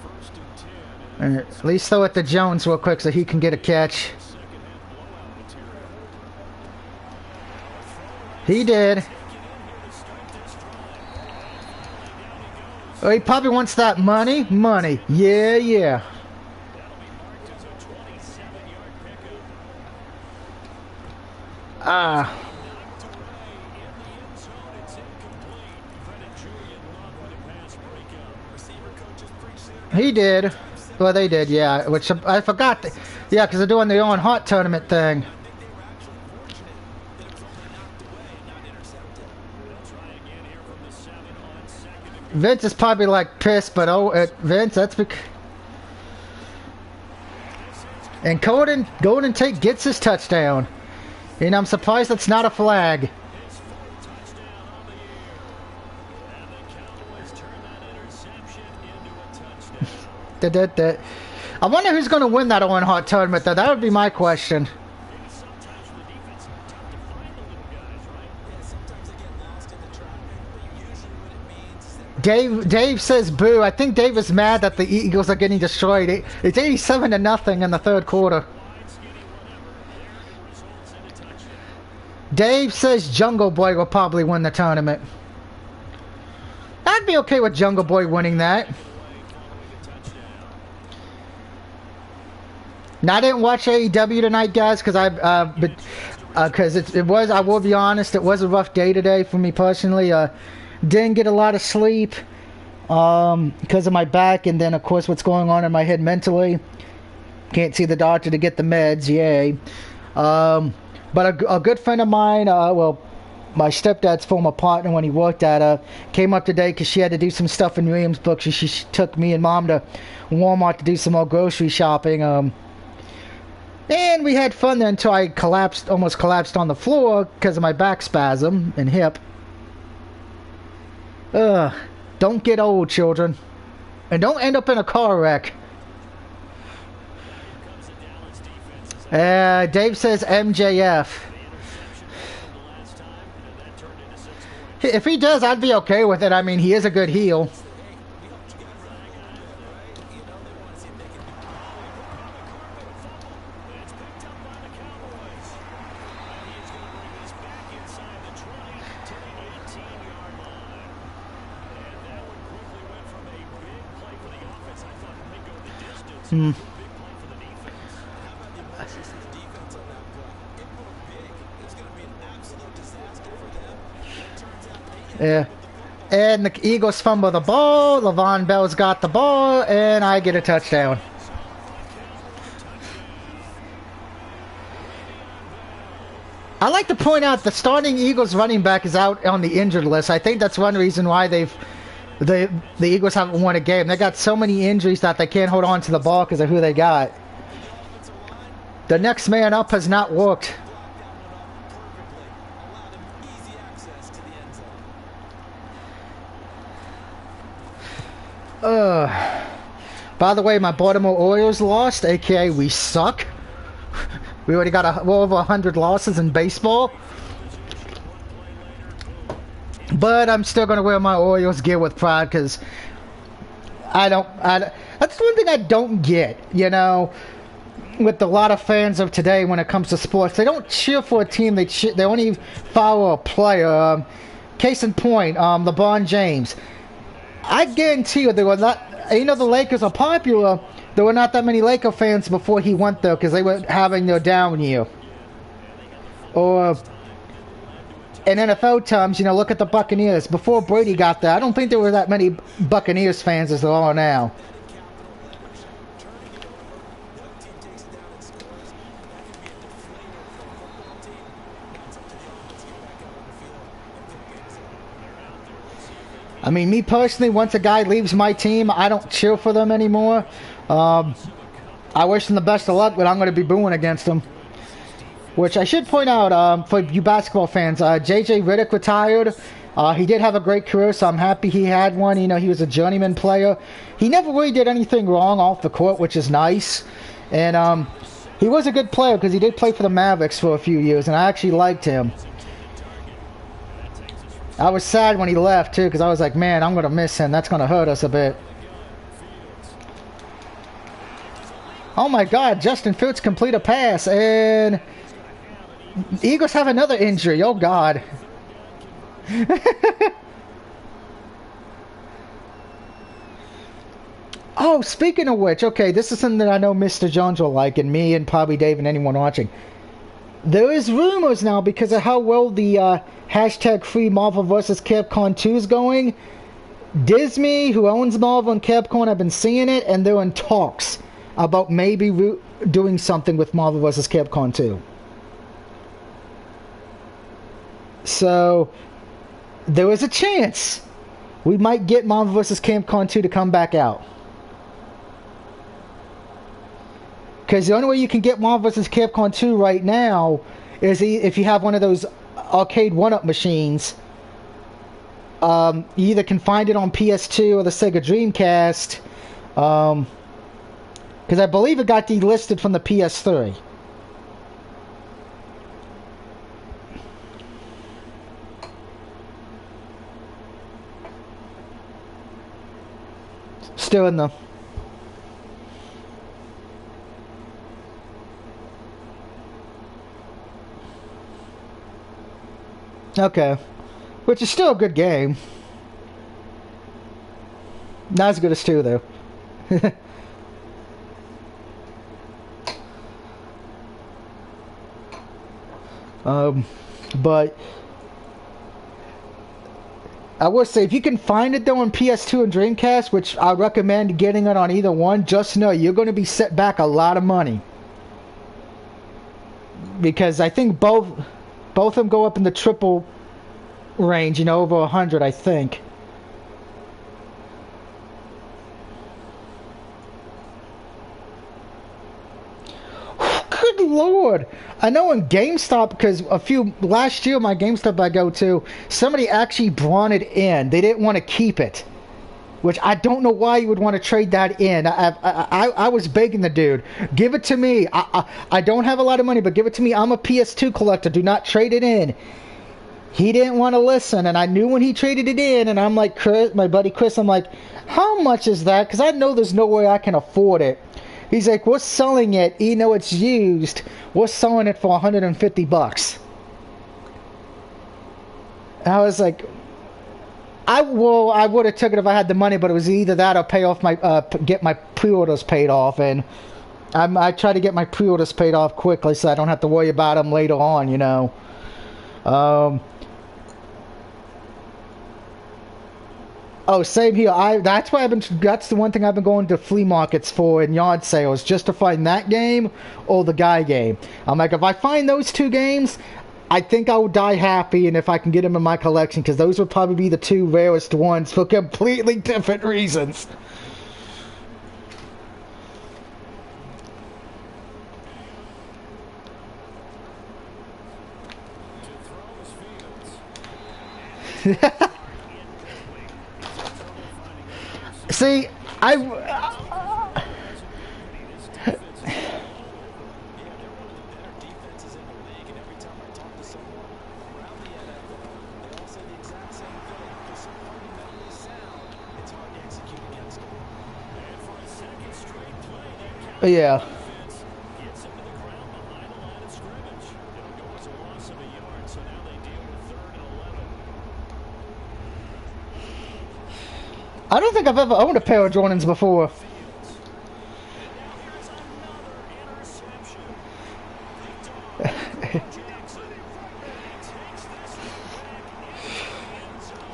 first and 10. At least throw it to Jones real quick so he can get a catch. Second half blowout material. He did. Get in here to start this drive. Down he goes. Oh, he probably wants that money. Money. Yeah, yeah. That'll be marked as a 27-yard pickup. Ah. Knocked away in the end zone. It's incomplete. Credit Julian Love with a pass breakup. Receiver coaches preach their He did. Well, they did, yeah. Which I forgot. Yeah, because they're doing the on hot tournament thing. I think they were actually fortunate that it was only knocked away and not intercepted. They'll try again here from the 7 on second and Vince is probably like pissed, but Vince, that's because. And Golden Tate gets his touchdown. And I'm surprised that's not a flag. his fourth touchdown on the year. And the Cowboys turn that interception into a touchdown. I wonder who's going to win that on hot tournament, though. That would be my question. Maybe sometimes for the defense, it's tough to find the little guys, right? Yeah, sometimes they get lost in the traffic, but usually what it means is that Dave says boo. I think Dave is mad that the Eagles are getting destroyed. It's 87-0 in the third quarter. Wide, skinny, whatever. There it results in a touchdown. Dave says Jungle Boy will probably win the tournament. I'd be okay with Jungle Boy winning that. Play following the touchdown. Now, I didn't watch AEW tonight, guys, because it was. I will be honest, it was a rough day today for me personally. Didn't get a lot of sleep because of my back, and then of course what's going on in my head mentally. Can't see the doctor to get the meds. Yay! But a good friend of mine, my stepdad's former partner when he worked at came up today because she had to do some stuff in Williamsburg. She took me and Mom to Walmart to do some more grocery shopping. And we had fun there until I almost collapsed on the floor because of my back spasm and hip. Don't get old, children. And don't end up in a car wreck. Here comes the Dallas defense. As Dave says MJF. the interception failed the last time, and that turned into 6 points. If he does, I'd be okay with it. I mean, he is a good heel. It's picked up by the Cowboys. And he is going to bring this back inside the 20 to the 18-yard line. And that one quickly went from a big play for the offense. I thought it might go the distance. It was a big play for the defense. how about the emotions of the defense on that play? It blew big. It's going to be an absolute disaster for them. It turns out they Yeah. And the Eagles fumble the ball. Le'Veon Bell's got the ball, and I get a touchdown. I like to point out the starting Eagles running back is out on the injured list. I think that's one reason why the Eagles haven't won a game. They got so many injuries that they can't hold on to the ball because of who they got. The next man up has not worked. allowed him easy access to the end zone. By the way, my Baltimore Orioles lost, aka we suck. We already got well over 100 losses in baseball. But I'm still going to wear my Orioles gear with pride because that's one thing I don't get, with a lot of fans of today when it comes to sports. They don't cheer for a team, they only follow a player. Case in point, LeBron James. I guarantee you there were not, the Lakers are popular. There were not that many Laker fans before he went there because they were having their down year. Or in NFL terms, look at the Buccaneers. Before Brady got there, I don't think there were that many Buccaneers fans as there are now. I mean, me personally, once a guy leaves my team, I don't cheer for them anymore. I wish him the best of luck, but I'm going to be booing against him. Which I should point out, for you basketball fans, J.J. Redick retired. He did have a great career, so I'm happy he had one. He was a journeyman player. He never really did anything wrong off the court, which is nice. And he was a good player because he did play for the Mavericks for a few years, and I actually liked him. I was sad when he left, too, because I was like, man, I'm going to miss him. That's going to hurt us a bit. Oh, my God. Justin Fields complete a pass, and Eagles have another injury. Oh, God. Oh, speaking of which, okay, this is something that I know Mr. Jones will like, and me and probably Dave and anyone watching. There is rumors now, because of how well the hashtag free Marvel vs. Capcom 2 is going. Disney, who owns Marvel and Capcom, have been seeing it, and they're in talks about maybe doing something with Marvel vs. Capcom 2. So, there is a chance we might get Marvel vs. Capcom 2 to come back out. Because the only way you can get Marvel vs. Capcom 2 right now is if you have one of those arcade one-up machines. You either can find it on PS2 or the Sega Dreamcast. Because I believe it got delisted from the PS3. Still in the... Okay. Which is still a good game. Not as good as 2, though. But I will say, if you can find it, though, on PS2 and Dreamcast, which I recommend getting it on either one, just know you're going to be set back a lot of money. Because I think both of them go up in the triple range, you know, over 100, I think. Good Lord. I know in GameStop, because last year, my GameStop I go to, somebody actually brought it in. They didn't want to keep it. Which I don't know why you would want to trade that in. I was begging the dude, give it to me. I don't have a lot of money, but give it to me. I'm a PS2 collector. Do not trade it in. He didn't want to listen, and I knew when he traded it in, and I'm like, Chris, my buddy Chris, I'm like, how much is that? Because I know there's no way I can afford it. He's like, we're selling it. You know it's used. We're selling it for $150. And I was like... I would have took it if I had the money, but it was either that or pay off my get my pre-orders paid off, and I try to get my pre-orders paid off quickly so I don't have to worry about them later on, you know. Oh, same here. That's the one thing I've been going to flea markets for and yard sales, just to find that game or the Guy game. I'm like, if I find those two games, I think I will die happy, and if I can get them in my collection, because those would probably be the two rarest ones for completely different reasons. See, yeah. I don't think I've ever owned a pair of Jordans before.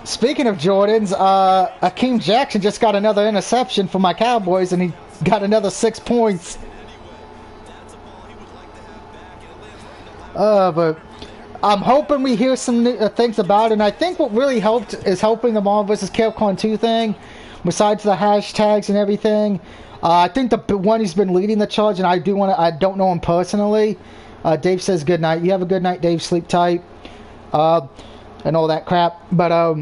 Speaking of Jordans, Akeem Jackson just got another interception for my Cowboys, and he got another 6 points. But I'm hoping we hear some things about it, and I think what really helped is helping the Marvel vs. Capcom 2 thing, besides the hashtags and everything. I think the one who's been leading the charge, and I don't know him personally. Dave says good night. You have a good night, Dave. Sleep tight. And all that crap. But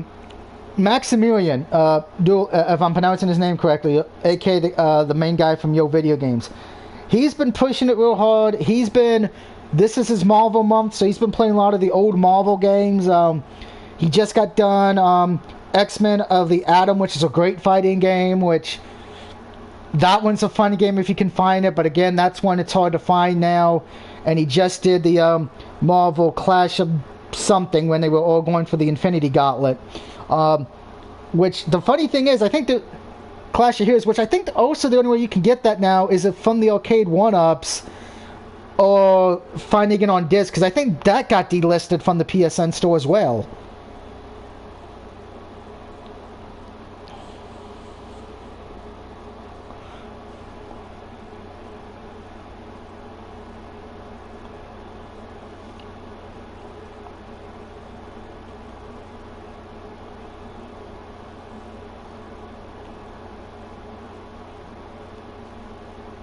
Maximilian, if I'm pronouncing his name correctly, aka the main guy from Yo Video Games, he's been pushing it real hard. This is his Marvel month, so he's been playing a lot of the old Marvel games. He just got done X-Men of the Atom, which is a great fighting game, which that one's a fun game if you can find it, but again, that's one it's hard to find now. And he just did the Marvel Clash of something when they were all going for the Infinity Gauntlet. Which, the funny thing is, I think the Clash of Heroes, which I think also the only way you can get that now is from the arcade 1-ups or finding it on disc, because I think that got delisted from the PSN store as well.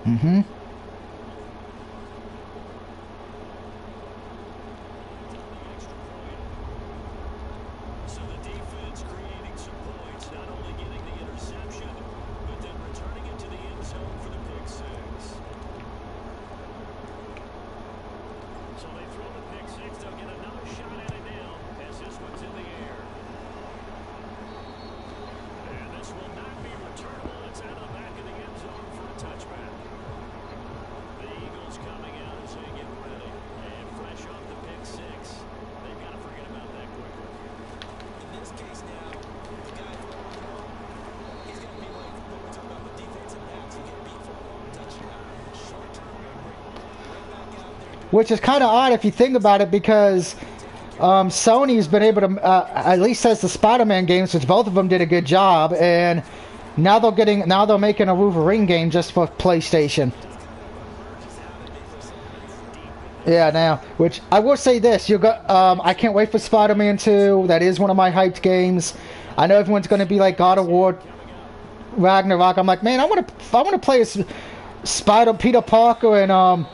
Mm-hmm. So the defense creating some points, not only getting the interception, but then returning it to the end zone for the pick six. So they throw the pick six, they'll get another shot at it now as this one's in the air. And this will not be returnable. It's out of the back of the end zone for a touchback. The Eagles coming out as they get ready. And fresh off the pick six, they've got to forget about that quickly. In this case now, the guy throwing the ball, he's going to be like when we're talking about the defensive backs, you get beat for a long touchdown. Short-term memory. Right back out there. Which is kind of odd if you think about it, because Sony's been able to, at least as the Spider-Man games, which both of them did a good job, and now they're making a Wolverine game just for PlayStation. Yeah, now, which I will say this, I can't wait for Spider-Man 2. That is one of my hyped games. I know everyone's going to be like God of War, Ragnarok. I'm like, man, I want to play as Peter Parker and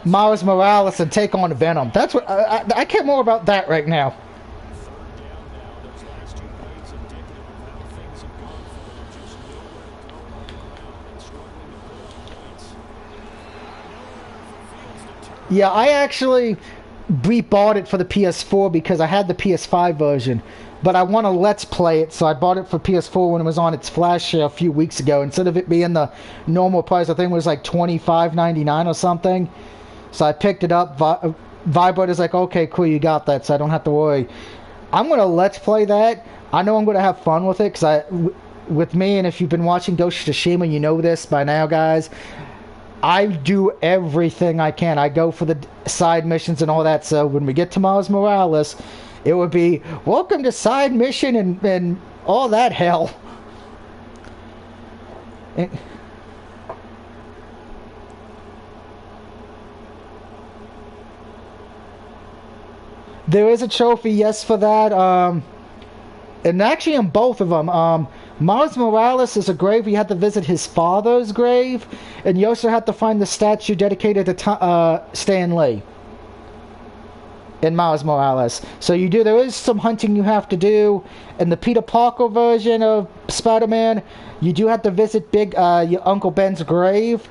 Miles Morales and take on Venom. That's what I care more about that right now. Third down now. Those last two plays indicative of how things have gone for them. Just nowhere throwing on the ground and struggling to put up points. Nowhere for Fields to turn. Yeah, I actually rebought it for the PS4 because I had the PS5 version, but I want to Let's Play it, so I bought it for PS4 when it was on its flash sale a few weeks ago. Instead of it being the normal price, I think it was like $25.99 or something. So I picked it up. Vibrator's like, okay, cool, you got that, so I don't have to worry. I'm going to Let's Play that. I know I'm going to have fun with it, because with me, and if you've been watching Ghost of Tsushima, you know this by now, guys, I do everything I can. I go for the side missions and all that, so when we get to Miles Morales, it would be, welcome to side mission and all that hell. There is a trophy, yes, for that. And actually in both of them, Miles Morales is a grave. You have to visit his father's grave, and you also have to find the statue dedicated to Stan Lee in Miles Morales. So there is some hunting you have to do. In the Peter Parker version of Spider-Man, you do have to visit your Uncle Ben's grave.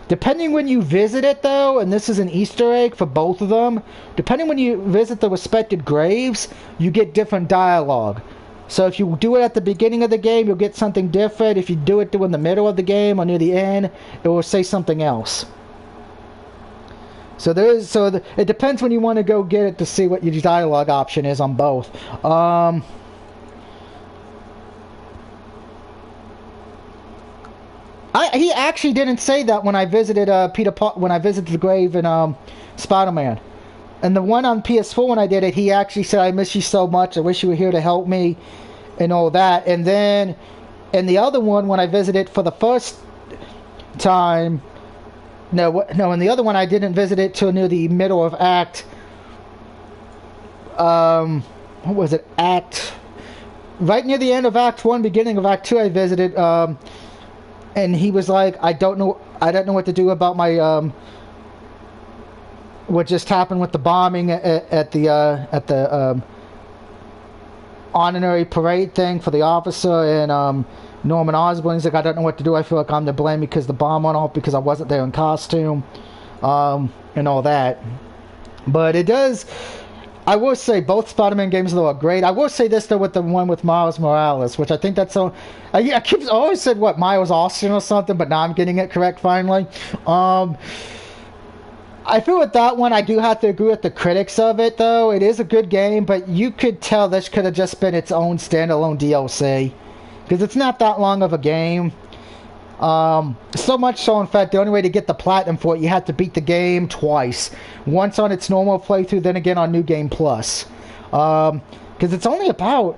Depending when you visit it, though, and this is an Easter egg for both of them, depending when you visit the respected graves, you get different dialogue. So if you do it at the beginning of the game, you'll get something different. If you do it in the middle of the game or near the end, it will say something else. So it depends when you want to go get it to see what your dialogue option is on both. He actually didn't say that when I visited when I visited the grave in Spider-Man. And the one on PS4 when I did it, he actually said, "I miss you so much. I wish you were here to help me," and all that. And then in the other one, when I visited for the first time, in the other one I didn't visit it till near the middle of Act. What was it? Right near the end of Act 1, beginning of Act 2, I visited. And he was like, I don't know what to do about my what just happened with the bombing at the honorary parade thing for the officer and Norman Osborn. He's like, I don't know what to do. I feel like I'm to blame because the bomb went off because I wasn't there in costume, and all that. But it does. I will say both Spider-Man games though are great. I will say this though with the one with Miles Morales, which I think that's so. I always said what Miles Austin or something, but now I'm getting it correct finally. I feel with that one, I do have to agree with the critics of it though. It is a good game, but you could tell this could have just been its own standalone DLC because it's not that long of a game. So much so, in fact, the only way to get the platinum for it, you had to beat the game twice. Once on its normal playthrough, then again on New Game Plus. Because it's only about...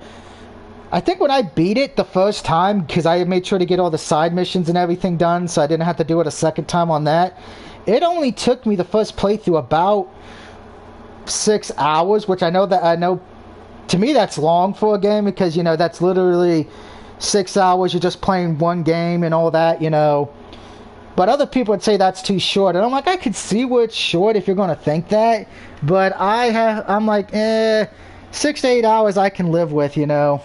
I think when I beat it the first time, because I made sure to get all the side missions and everything done, so I didn't have to do it a second time on that, it only took me the first playthrough about 6 hours, which I know to me that's long for a game, because, you know, that's literally... 6 hours, you're just playing one game and all that, you know. But other people would say that's too short. And I'm like, I could see where it's short if you're going to think that. But I'm like, 6 to 8 hours I can live with, you know.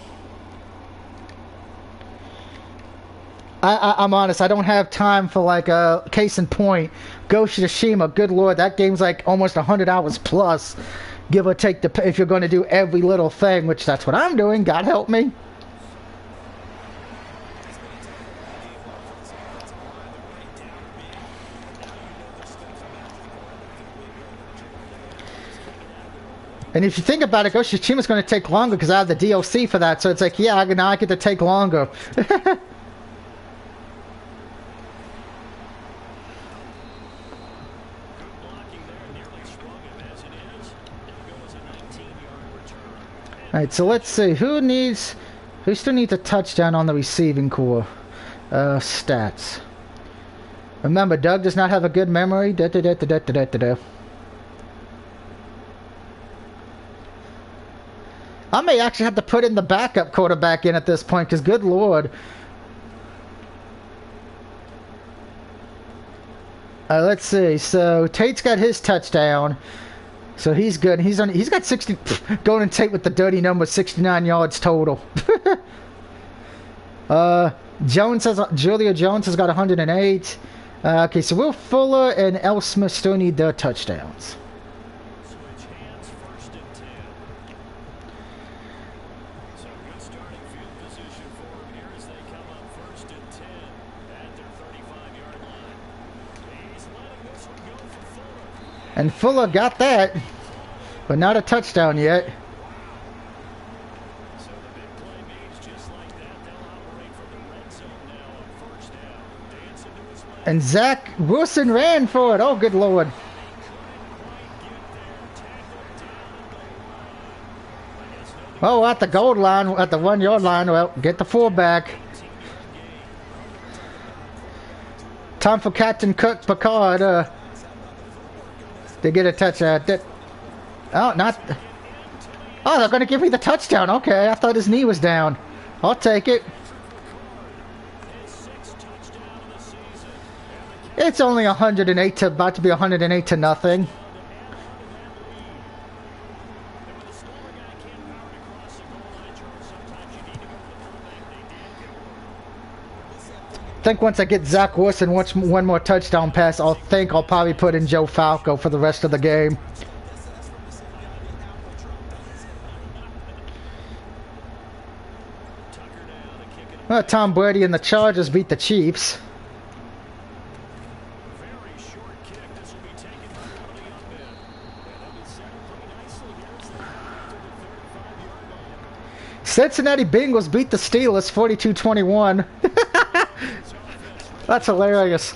I'm honest, I don't have time for like a case in point. Ghost of Tsushima, good lord, that game's like almost 100 hours plus. Give or take, if you're going to do every little thing, which that's what I'm doing, God help me. And if you think about it, Ghost of Tsushima is going to take longer because I have the DLC for that. So it's like, yeah, now I get to take longer. Alright, so let's see. Who still needs a touchdown on the receiving core? Stats. Remember, Doug does not have a good memory. I may actually have to put in the backup quarterback in at this point, because good lord. Let's see. So Tate's got his touchdown, so he's good. He's got 60. Golden Tate with the dirty number, 69 yards total. Julio Jones has got 108. Okay, so Will Fuller and L. Smith still need their touchdowns. And Fuller got that, but not a touchdown yet. So the big play means just like that, they'll operate from the red zone now on first down. Dance into his left. And Zach Wilson ran for it. Oh, good lord. Oh, at the goal line, at the 1 yard line. Well, get the fullback. Time for Captain Cook Picard. To get a touchdown. Oh, not... Oh, they're going to give me the touchdown. Okay, I thought his knee was down. I'll take it. It's only 108 to... About to be 108 to nothing. I think once I get Zach Wilson one more touchdown pass, I'll probably put in Joe Falco for the rest of the game. Well, Tom Brady and the Chargers beat the Chiefs. Cincinnati Bengals beat the Steelers 42-21. That's hilarious.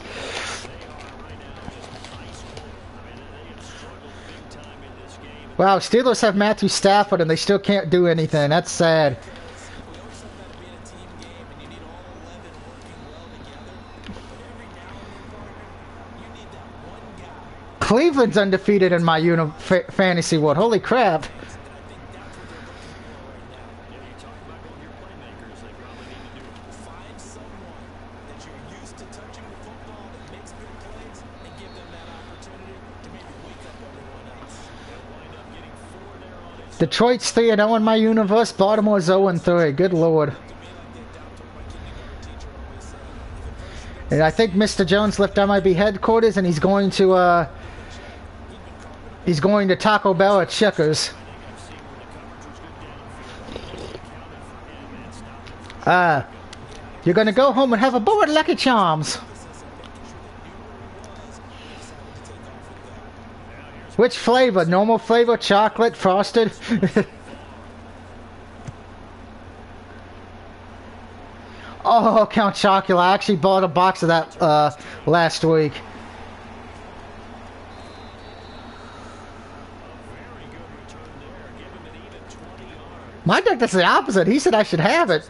Wow, Steelers have Matthew Stafford and they still can't do anything. That's sad. Cleveland's undefeated in my fantasy world. Holy crap. Detroit's 3-0 in my universe. Baltimore's 0-3. Good lord. And I think Mr. Jones left MIB headquarters, and he's going to Taco Bell at Checkers. You're gonna go home and have a bowl of Lucky Charms. Which flavor? Normal flavor, chocolate, frosted? Oh, Count Chocula. I actually bought a box of that last week. My deck does the opposite. He said I should have it.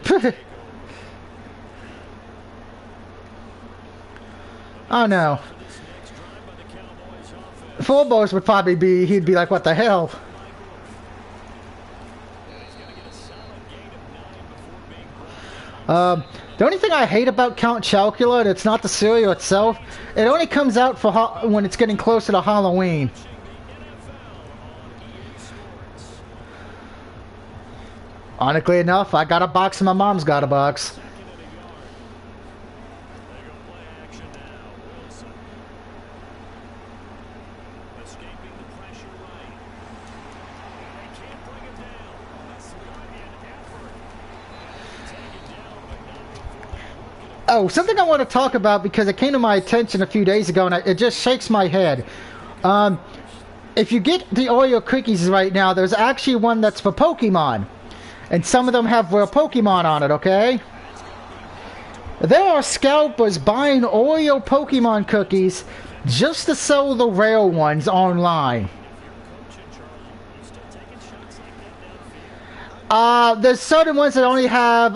Oh no. Forbos would probably be, he'd be like, what the hell? The only thing I hate about Count Chocula, and it's not the cereal itself, it only comes out for when it's getting closer to Halloween. Honestly enough, I got a box and my mom's got a box. Oh, something I want to talk about because it came to my attention a few days ago and it just shakes my head. If you get the Oreo cookies right now, there's actually one that's for Pokemon. And some of them have real Pokemon on it, okay? There are scalpers buying Oreo Pokemon cookies just to sell the rare ones online. There's certain ones that only have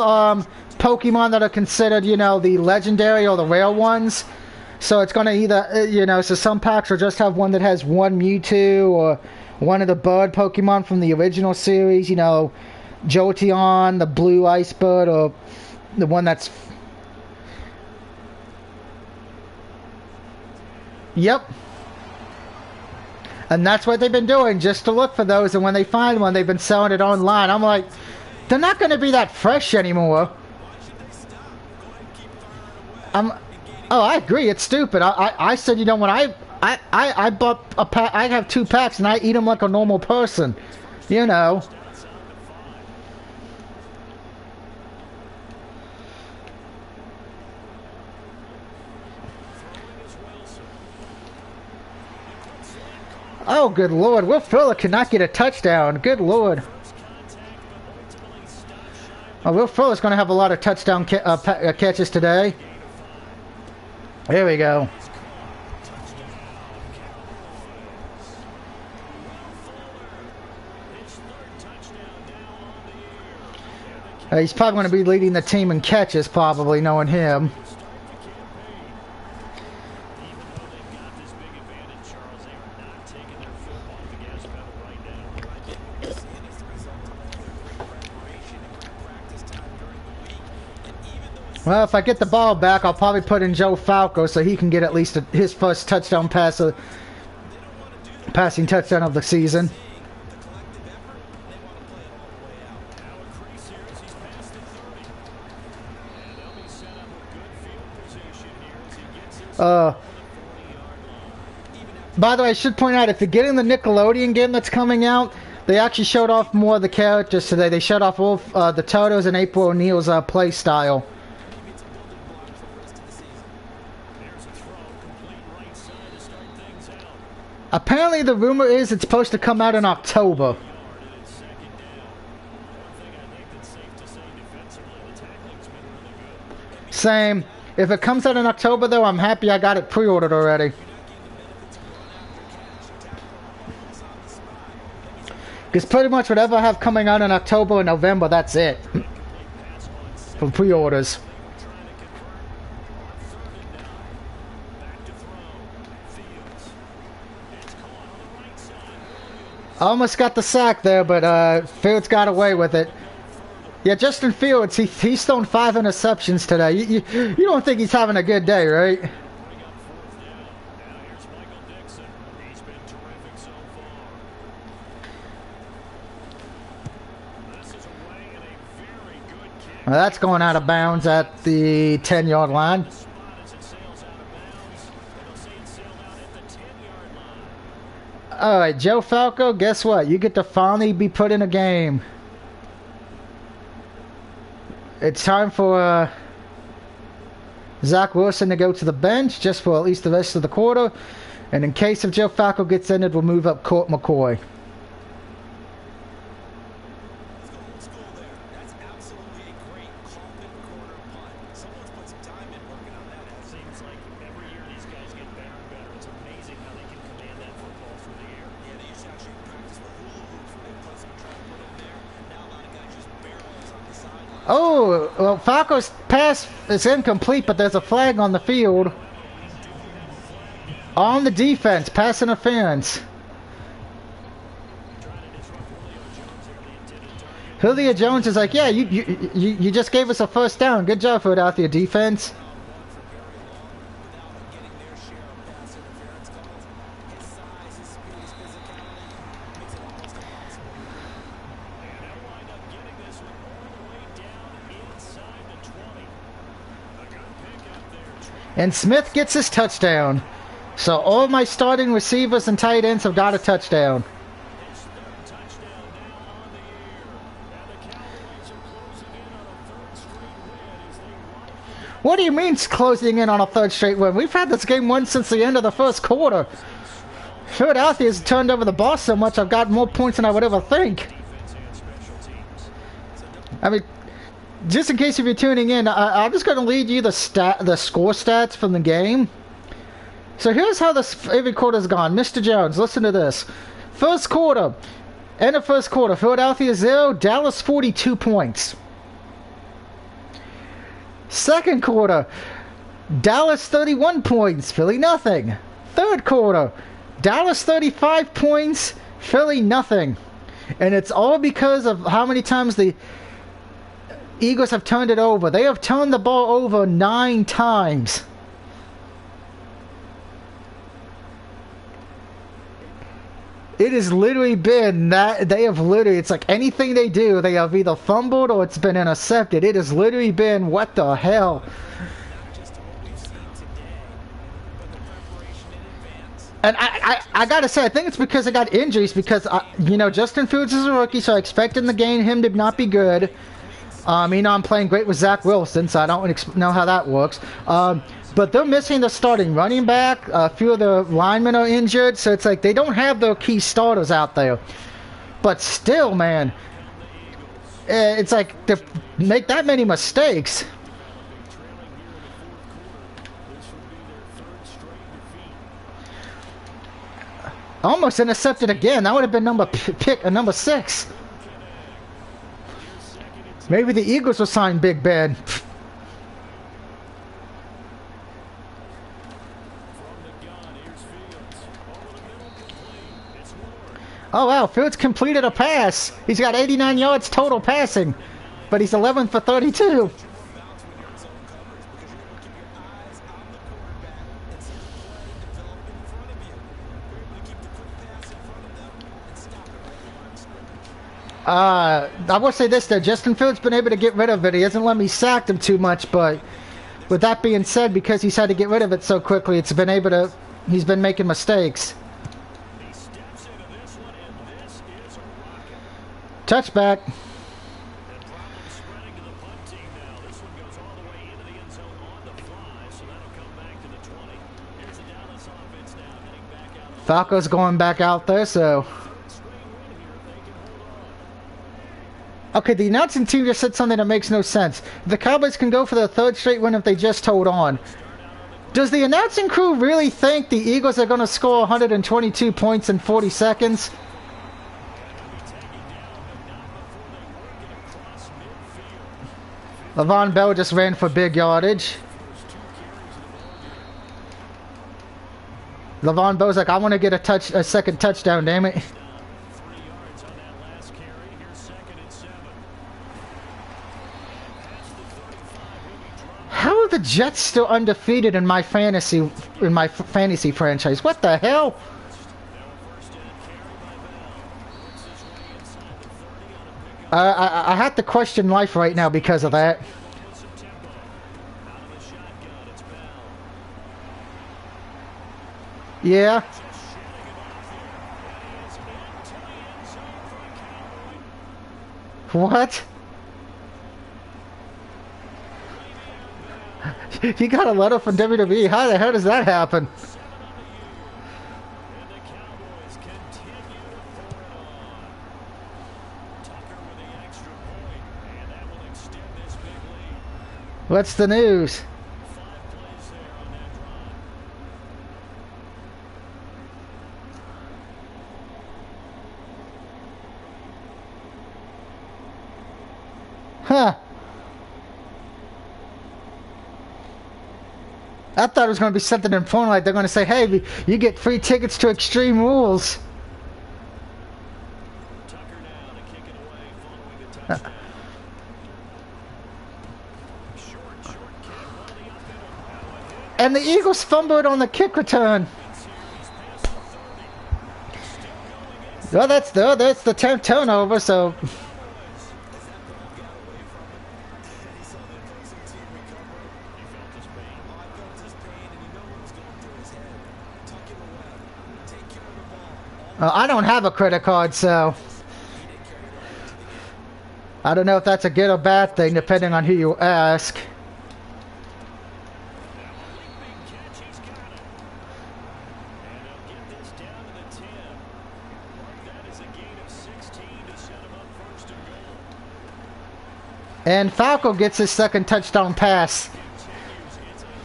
Pokemon that are considered, you know, the legendary or the rare ones. So it's going to either, you know, so some packs will just have one that has one Mewtwo or one of the bird Pokemon from the original series, you know, Jolteon, the blue ice bird, or the one that's... Yep. And that's what they've been doing, just to look for those, and when they find one, they've been selling it online. I'm like, they're not going to be that fresh anymore. Oh, I agree, it's stupid. I said, you know, when I bought a pack, I have 2 packs, and I eat them like a normal person. You know. Oh, good Lord. Will Fuller cannot get a touchdown. Good Lord. Oh, Will Fuller's going to have a lot of touchdown catches today. There we go. He's probably going to be leading the team in catches, probably, knowing him. Well, if I get the ball back, I'll probably put in Joe Falco so he can get at least his first touchdown passing touchdown of the season. By the way, I should point out, if you're getting the Nickelodeon game that's coming out, they actually showed off more of the characters today. They showed off all the Turtles and April O'Neil's play style. Apparently the rumor is it's supposed to come out in October. Same. If it comes out in October though, I'm happy I got it pre-ordered already. Because pretty much whatever I have coming out in October and November, that's it. For pre-orders. I almost got the sack there, but Fields got away with it. Yeah, Justin Fields, he's thrown 5 interceptions today. You don't think he's having a good day, right? Well, that's going out of bounds at the 10-yard line. Alright, Joe Falco, guess what? You get to finally be put in a game. It's time for Zach Wilson to go to the bench just for at least the rest of the quarter. And in case if Joe Flacco gets ended, we'll move up Colt McCoy. Let's go old school there. That's absolutely a great call-pit corner punt. Someone's put some time in working on that. It seems like every year these guys get better and better. It's amazing how they can command that football through the air. Yeah, they used to actually practice with hula hoops where they put some try to put in there. Now a lot of guys just barrels on the sideline. Oh, well, Flacco's pass is incomplete, but there's a flag on the field. On the defense, pass interference. Julio Jones is like, yeah, you just gave us a first down. Good job, Philadelphia defense. Without getting their share of pass interference calls. His size, his speed, his physicality makes it almost impossible. And they'll wind up getting this one all the way down inside the 20. A good pick up there. And Smith gets his touchdown. So all my starting receivers and tight ends have got a touchdown. His third touchdown now on the year. And the Cowboys are closing in on a third straight win as they run. What do you mean it's closing in on a third straight win? We've had this game won since the end of the first quarter. Philadelphia's turned over the ball so much I've got more points than I would ever think. Defense and special teams. I mean, just in case if you're tuning in, I'm just going to lead you the score stats from the game. So here's how every quarter's gone. Mr. Jones, listen to this. First quarter, end of first quarter, Philadelphia 0, Dallas 42 points. Second quarter, Dallas 31 points, Philly nothing. Third quarter, Dallas 35 points, Philly nothing. And it's all because of how many times the Eagles have turned it over. They have turned the ball over 9 times. It has literally been that they have literally, it's like anything they do, they have either fumbled or it's been intercepted. It has literally been, what the hell? Not just to what we've seen today, but the preparation in advance. And I gotta say, I think it's because I got injuries because, Justin Fields is a rookie, so I expect in the game him to not be good. I'm playing great with Zach Wilson, so I don't know how that works. But they're missing the starting running back. A few of the linemen are injured, so it's like they don't have their key starters out there. But still, man, it's like to make that many mistakes. Almost intercepted again. That would have been number 6. Maybe the Eagles will sign Big Ben. Oh, wow. Fields completed a pass. He's got 89 yards total passing, but he's 11 for 32. I will say this, though. Justin Fields been able to get rid of it. He hasn't let me sack him too much, but with that being said, because he's had to get rid of it so quickly, he's been making mistakes. Touchback. Falco's going back out there, so... Okay, the announcing team just said something that makes no sense. The Cowboys can go for their third straight win if they just hold on. Does the announcing crew really think the Eagles are going to score 122 points in 40 seconds? Le'Veon Bell just ran for big yardage. Le'Veon Bell's like, I want to get a second touchdown, damn it. How are the Jets still undefeated in my fantasy franchise? What the hell? I have to question life right now because of that. Yeah. What? You got a letter from WWE. How the hell does that happen? 7 on the year. And the Cowboys continue to pour it on. Tucker with the extra point, and that will extend this big lead. What's the news? 5 plays there on that drive. Huh. I thought it was going to be something important, like they're going to say, hey, you get free tickets to Extreme Rules. Tucker now to kick it away following the touchdown. Short kick. Well, the uphill. Now a hit. And the Eagles fumbled on the kick return. Series past the 30. Still going inside. Well, that's the 10th turnover, so... Cowboys. As that ball got away from him, and he saw the opposing team recover, He felt his pain. oh, I felt his pain, and you know what was going through his head. Tuck him away. Take care of the ball. I don't have a credit card, so... He didn't carry it all the way to the end. I don't know if that's a good or bad thing, depending on who you ask. Now a leaping catch. He's got it. And they'll get this down to the 10. Mark that as a gain of 16 to set him up first and goal. And Falco gets his second touchdown pass. Continues. It's another.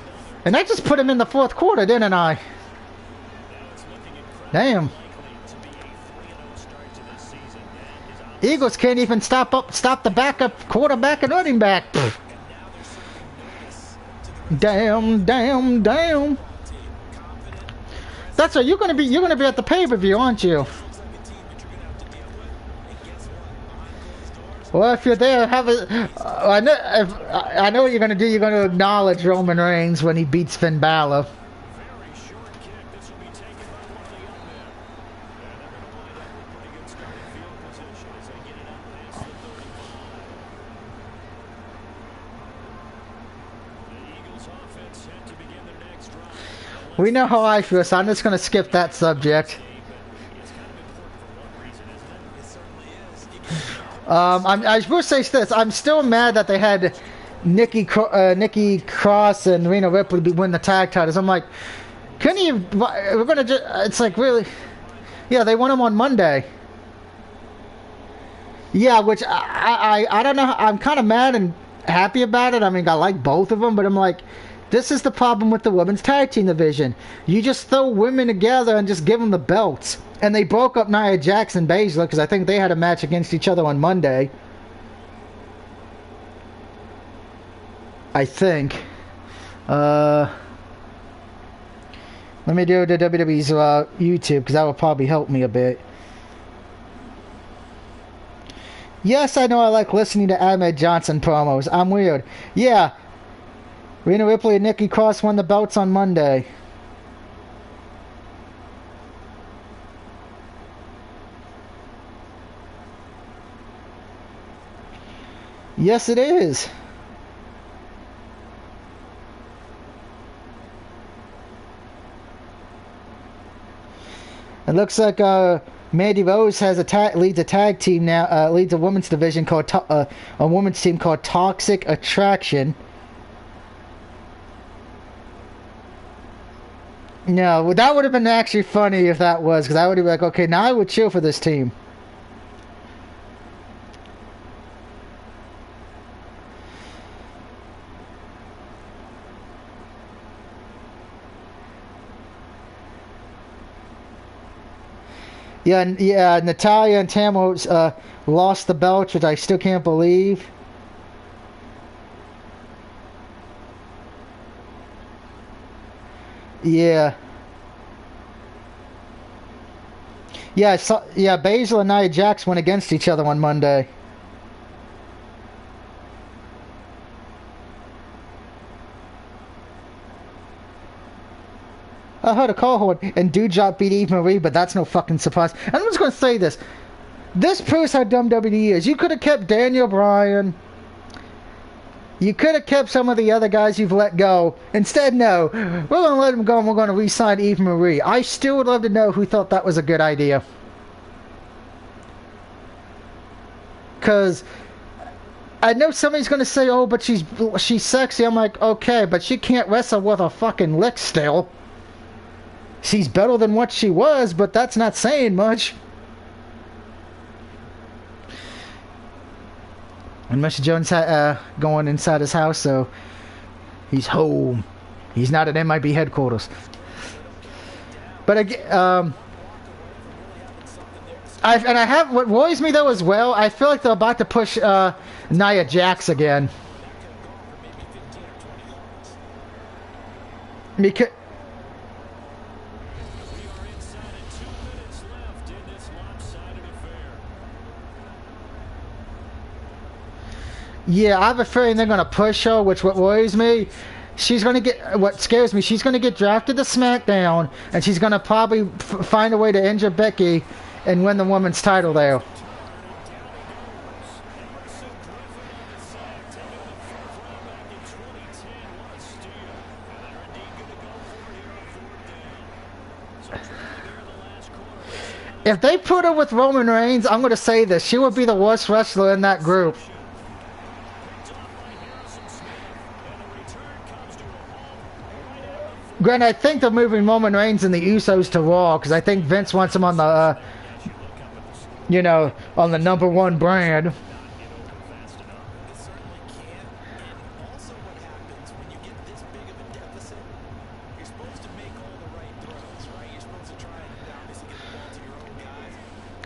And I just put him in the fourth quarter, didn't I? Now it's looking incredibly Damn. likely to be a 3-0 start to this season. That is obvious. Eagles can't even stop the backup quarterback and running back. Pfft. And now they're serving notice to the Damn. team. Confident. That's right. You're gonna be at the pay-per-view, aren't you? Looks like a team that you're going to have to deal with. And guess what? Behind closed doors, Well, if you're there, I know what you're gonna do. You're gonna acknowledge Roman Reigns when he beats Finn Balor. Very short kick. This will be taken by one of the young men. And they're going to wind up with pretty good starting field position as they get it out past the 35. The Eagles offense set to begin their next drive. We know how I feel, so I'm just gonna skip that subject. It's kind of important for one reason, isn't it? it certainly is. You can I will say this: I'm still mad that they had Nikki Cross and Rena Ripley win the tag titles. I'm like, couldn't you? We're gonna just. It's like really, yeah. They won them on Monday. Yeah, which I don't know. I'm kind of mad and happy about it. I mean, I like both of them, but I'm like, this is the problem with the women's tag team division. You just throw women together and just give them the belts. And they broke up Nia Jax and Baszler because I think they had a match against each other on Monday. I think. Let me do the WWE's YouTube because that will probably help me a bit. Yes, I know I like listening to Ahmed Johnson promos. I'm weird. Yeah. Rena Ripley and Nikki Cross won the belts on Monday. Yes, it is. It looks like Mandy Rose has leads a tag team now. Leads a women's division called a women's team called Toxic Attraction. No, that would have been actually funny if that was, because I would have been like, okay, now I would cheer for this team. Yeah, Natalia and Tammo lost the belts, which I still can't believe. Yeah. Yeah, Baszler and Nia Jax went against each other on Monday. I heard a call horn, and Doudrop beat Eve Marie, but that's no fucking surprise. And I'm just going to say this. This proves how dumb WWE is. You could have kept Daniel Bryan. You could have kept some of the other guys you've let go. Instead, no. We're going to let them go, and we're going to re-sign Eve Marie. I still would love to know who thought that was a good idea. Because I know somebody's gonna say, "Oh, but she's sexy." I'm like, okay, but she can't wrestle with a fucking lick still. She's better than what she was, but that's not saying much. And Mr. Jones going inside his house, so he's home. He's not at MIB headquarters. But again, what worries me though as well, I feel like they're about to push Nia Jax again. Because yeah, I have a feeling they're gonna push her, which what worries me. She's gonna get what scares me. She's gonna get drafted to SmackDown, and she's gonna probably find a way to injure Becky and win the women's title there. If they put her with Roman Reigns, I'm going to say this. She would be the worst wrestler in that group. Granted, I think they're moving Roman Reigns and the Usos to Raw, because I think Vince wants them on the, on the #1 brand.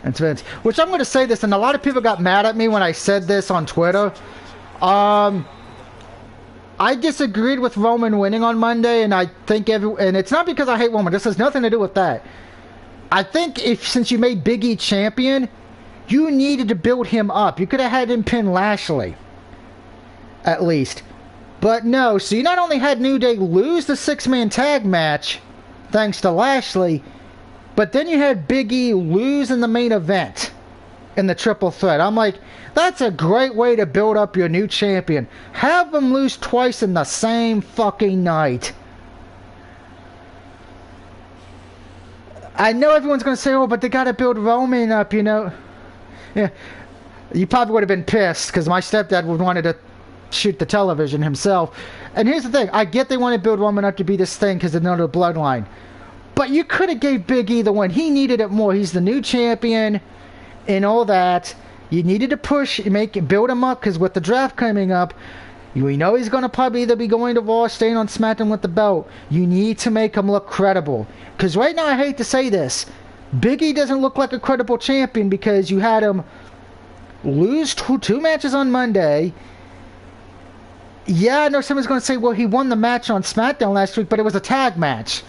It's Vince. Which I'm going to say this, and a lot of people got mad at me when I said this on Twitter. I disagreed with Roman winning on Monday, and I think and it's not because I hate Roman. This has nothing to do with that. I think since you made Big E champion, you needed to build him up. You could have had him pin Lashley, at least. But no, so you not only had New Day lose the 6-man tag match, thanks to Lashley, but then you had Big E lose in the main event in the triple threat. I'm like, that's a great way to build up your new champion. Have them lose twice in the same fucking night. I know everyone's going to say, oh, but they got to build Roman up, Yeah. You probably would have been pissed because my stepdad would wanted to shoot the television himself. And here's the thing. I get they want to build Roman up to be this thing because they know the bloodline. But you could have gave Big E the win. He needed it more. He's the new champion and all that. You needed to build him up, because with the draft coming up, we know he's going to probably either be going to Raw, staying on SmackDown with the belt. You need to make him look credible. Because right now, I hate to say this, Big E doesn't look like a credible champion because you had him lose two matches on Monday. Yeah, I know someone's going to say, well, he won the match on SmackDown last week, but it was a tag match.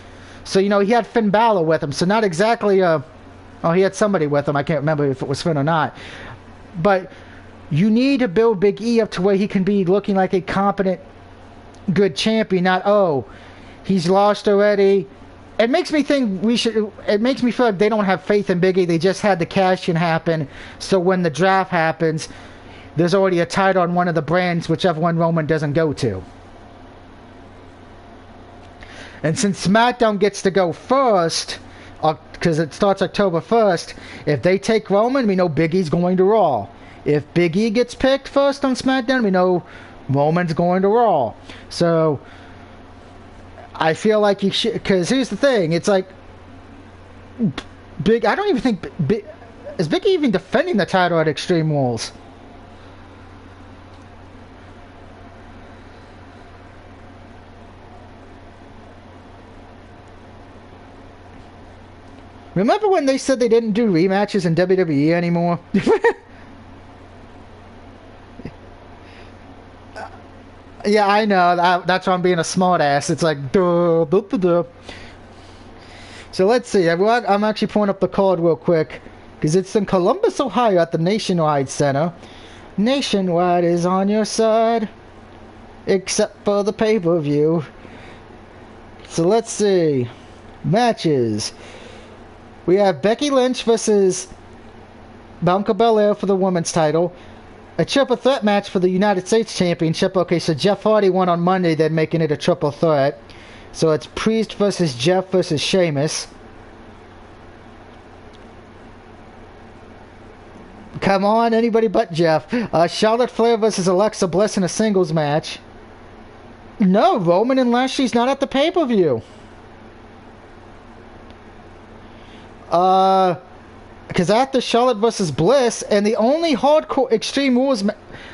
So, he had Finn Balor with him. So, not exactly he had somebody with him. I can't remember if it was Finn or not. But you need to build Big E up to where he can be looking like a competent, good champion. Not, he's lost already. It makes me think it makes me feel like they don't have faith in Big E. They just had the cash-in happen. So when the draft happens, there's already a title on one of the brands, whichever one Roman doesn't go to. And since SmackDown gets to go first, because it starts October 1st, if they take Roman, we know Big E's going to Raw. If Big E gets picked first on SmackDown, we know Roman's going to Raw. So, I feel like you should, because here's the thing, it's like, I don't even think, is Big E even defending the title at Extreme Rules? Remember when they said they didn't do rematches in WWE anymore? Yeah, I know. That's why I'm being a smartass. It's like, duh, duh, duh, duh. So let's see. I'm actually pulling up the card real quick, because it's in Columbus, Ohio at the Nationwide Center. Nationwide is on your side, except for the pay-per-view. So let's see. Matches. We have Becky Lynch versus Bianca Belair for the women's title. A triple threat match for the United States Championship. Okay, so Jeff Hardy won on Monday, then making it a triple threat. So it's Priest versus Jeff versus Sheamus. Come on, anybody but Jeff. Charlotte Flair versus Alexa Bliss in a singles match. No, Roman and Lashley's not at the pay-per-view. Because after Charlotte versus Bliss, and the only hardcore Extreme Rules...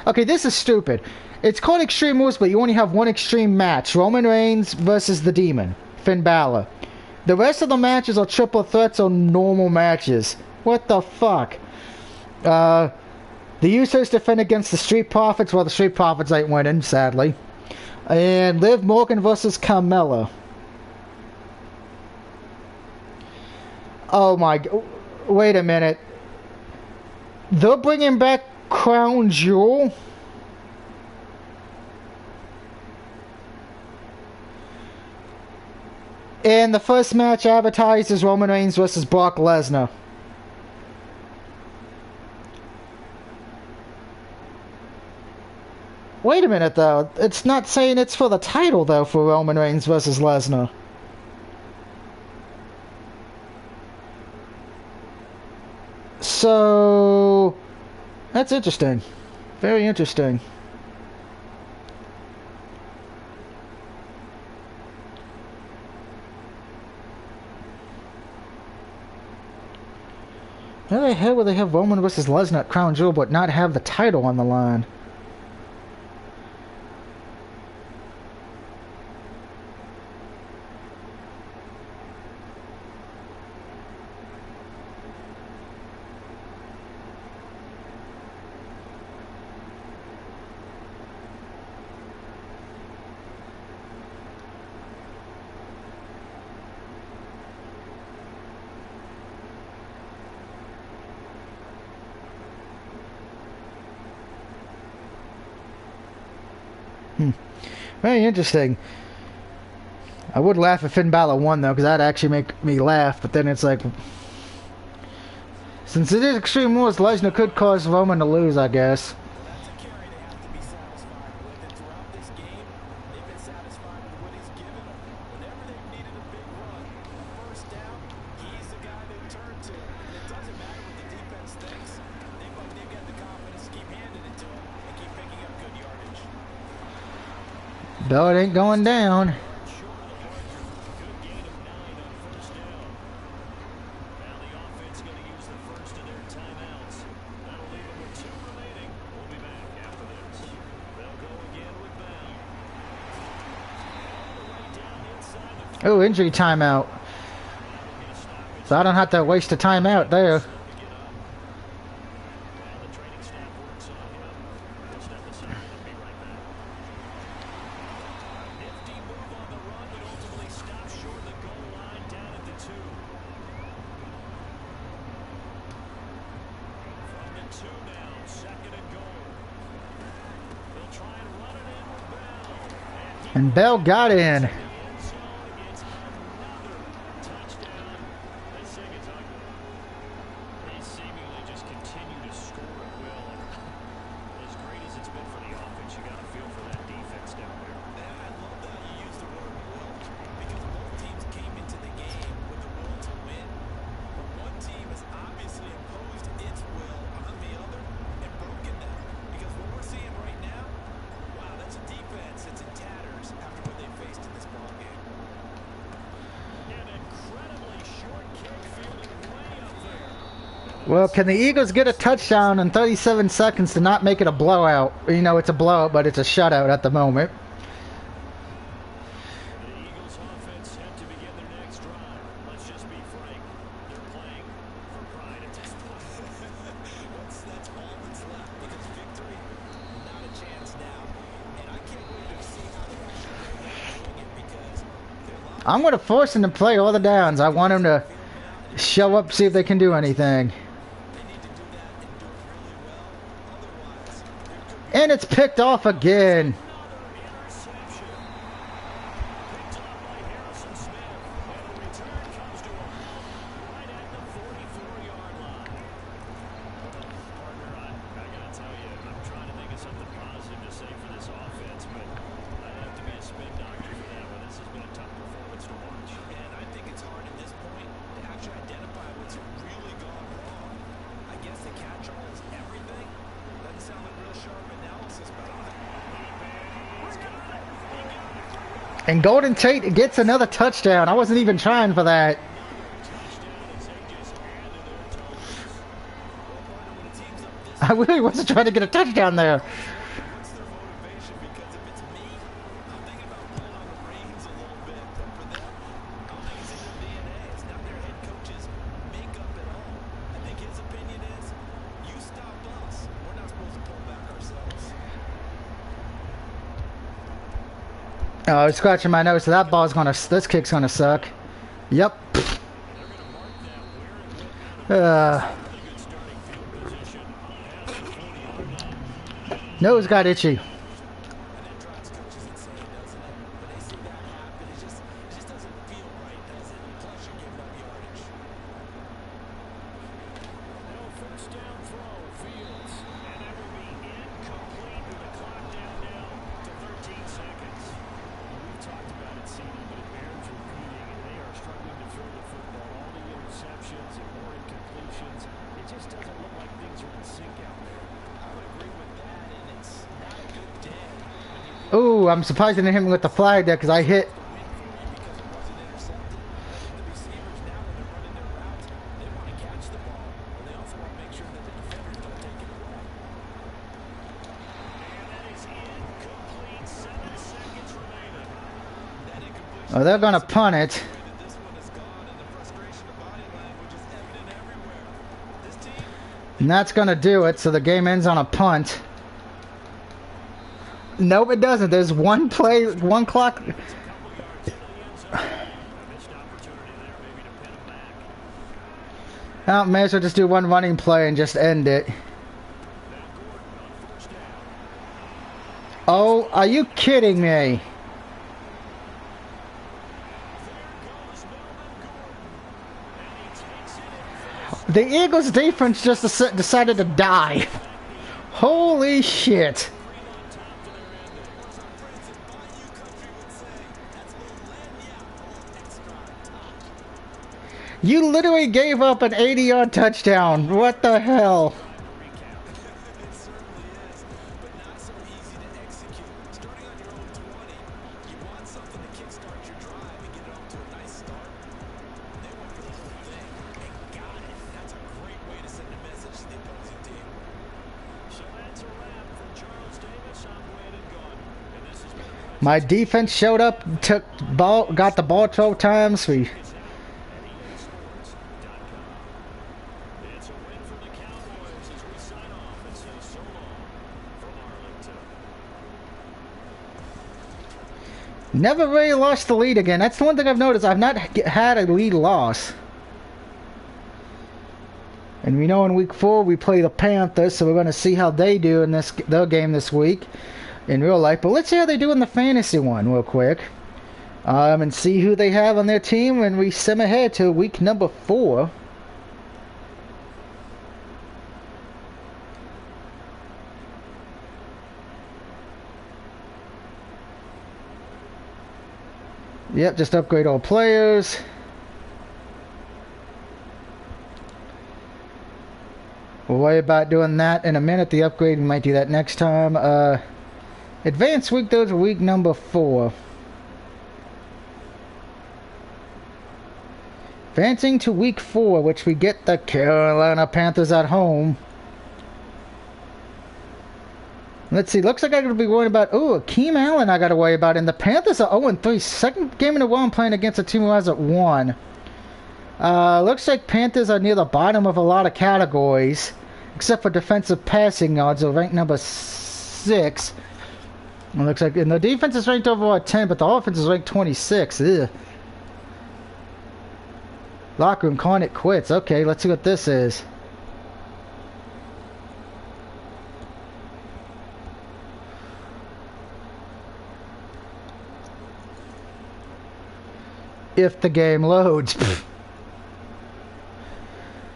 Okay, this is stupid. It's called Extreme Rules, but you only have one Extreme match. Roman Reigns versus the Demon, Finn Balor. The rest of the matches are triple threats or normal matches. What the fuck? The Usos defend against the Street Profits. Well, the Street Profits ain't winning, sadly. And Liv Morgan versus Carmella. Oh my... Wait a minute. They're bringing back Crown Jewel? And the first match advertised is Roman Reigns versus Brock Lesnar. Wait a minute, though. It's not saying it's for the title, though, for Roman Reigns versus Lesnar. So... That's interesting. Very interesting. How the hell would they have Roman versus Lesnar at Crown Jewel but not have the title on the line? Very interesting. I would laugh if Finn Balor won, though, because that'd actually make me laugh. But then it's like... Since it is Extreme Rules, Lesnar could cause Roman to lose, I guess. That's a carry they have to be satisfied with. And throughout this game, they've been satisfied with what he's given them. Whenever they've needed a big run, a first down, he's the guy they turn to. And it doesn't matter what the defense thinks. They've got the confidence to keep handing it to him and keep picking up good yardage. Though it ain't going down. Oh, injury timeout. So I don't have to waste a timeout there. And Bell got in. Well, can the Eagles get a touchdown in 37 seconds to not make it a blowout? You know, it's a blowout, but it's a shutout at the moment. The Eagles offense have to begin their next drive. Let's just be frank. They're playing for pride at this point. That's all that's left because victory, not a chance now. And I can't wait to see how they're actually doing it because I'm going to force them to play all the downs. I want them to show up, see if they can do anything. And it's picked off again. catch-all is And Golden Tate gets another touchdown. I wasn't even trying for that. I really wasn't trying to get a touchdown there. What's their motivation? Because if it's me, I'm thinking about pulling on the reins a little bit. But for them, I don't think it's in their DNA. It's not their head coach's makeup at all. I think his opinion is, you stop us. We're not supposed to pull back ourselves. Oh, I was scratching my nose, so that this kick's gonna suck. Yep. Nose got itchy. And that drives coaches insane, doesn't it? When they see that happen, it just doesn't feel right, does it? Plus, you're giving up yardage. No first down throw, Fields. And that will be incomplete with the clock down now to 13 seconds. We've talked about it, Cena, but it bears repeating, and they are struggling to throw the football. All the interceptions and more incompletions. It just doesn't look like things are in sync out there. I would agree with that, and it's not a good day when you Ooh, I'm surprised they didn't hit me with the flag there because I hit. win for you because it wasn't intercepted. I think the receivers now, when they're running their routes, they want to catch the ball, and they also want to make sure that the defenders don't take it away. And that is incomplete. 7 seconds remaining. That incompletion Oh, they're gonna punt it. that this one is gone, and the frustration of body language is evident everywhere. This team, And that's gonna do it, so the game ends on a punt. Nope, it doesn't. There's one play, one clock. Couple yards into the end zone. A missed opportunity there, maybe to pin them back. Oh, may as well just do one running play and just end it. Now Gordon on first down. Oh, are you kidding me? There goes Melvin Gordon. And he takes it in for the The Eagles defense just decided to die. Holy shit. You literally gave up an 80-yard touchdown. What the hell? it certainly is, but not so easy to execute. Starting on your own 20, you want something to kickstart your drive and get it off to a nice start. They went for the whole thing and got it. That's a great way to send a message to the opposing team. So that's a wrap for Charles Davis. I'm Brandon Gordon. And this has been a My defense showed up, got the ball 12 times. It's a win for the Cowboys as we sign off and say so long from Arlington. Never really lost the lead again. That's the one thing I've noticed. I've not had a lead loss. And we know in week 4 we play the Panthers, so we're going to see how they do in their game this week in real life. But let's see how they do in the fantasy one real quick. And see who they have on their team when we sim ahead to week number 4. Yep, just upgrade all players. We'll worry about doing that in a minute. The upgrade, we might do that next time. Advanced week, those are week number 4. Advancing to week 4, which we get the Carolina Panthers at home. Let's see, looks like I gotta be worried about, Akeem Allen I gotta worry about. And the Panthers are 0-3. Second game in a row I'm playing against a team who has it 1. Looks like Panthers are near the bottom of a lot of categories. Except for defensive passing yards, they're ranked number 6. It looks like, and the defense is ranked overall at 10, but the offense is ranked 26. Ugh. Locker room calling it quits. Okay, let's see what this is. If the game loads.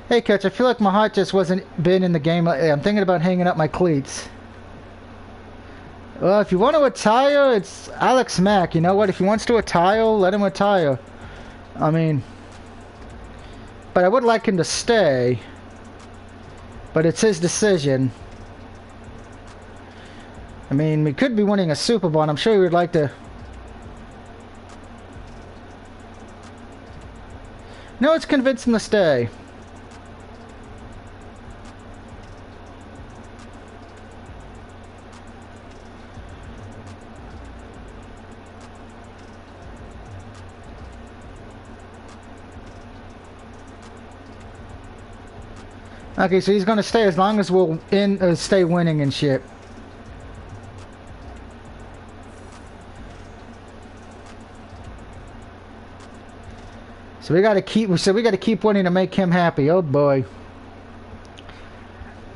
Hey, Coach, I feel like my heart just wasn't been in the game. I'm thinking about hanging up my cleats. Well, if you want to retire, it's Alex Mack. You know what? If he wants to retire, let him retire. I mean, but I would like him to stay. But it's his decision. I mean, we could be winning a Super Bowl, and I'm sure he would like to. No, it's convinced him to stay. Okay, so he's gonna stay as long as we'll stay winning and shit. So we gotta keep winning to make him happy. Oh boy.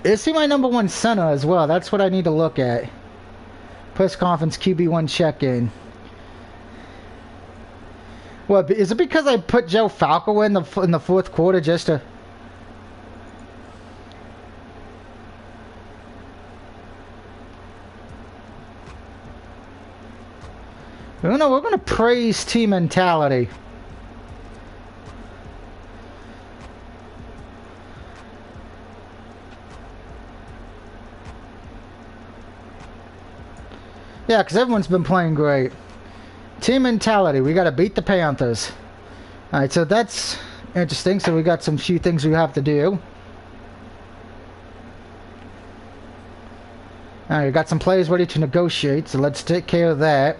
Is he my number one center as well? That's what I need to look at. Press conference QB1 check-in. What is it because I put Joe Falco in the fourth quarter just to? No, we're gonna praise team mentality. Yeah, because everyone's been playing great. Team mentality. We got to beat the Panthers. Alright, so that's interesting. So we got some few things we have to do. Alright, we got some players ready to negotiate. So let's take care of that.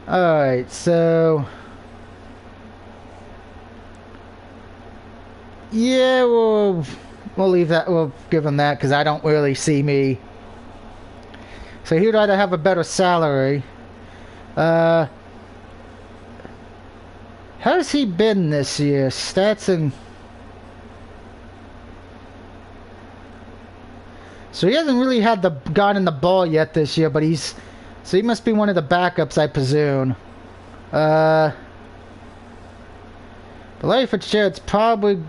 Alright, so... yeah, we'll leave that. We'll give him that because I don't really see me... so he'd rather have a better salary. How's he been this year? Stats and... so he hasn't really had gotten the ball yet this year, but he's... so he must be one of the backups, I presume. But Larry Fitzgerald's probably...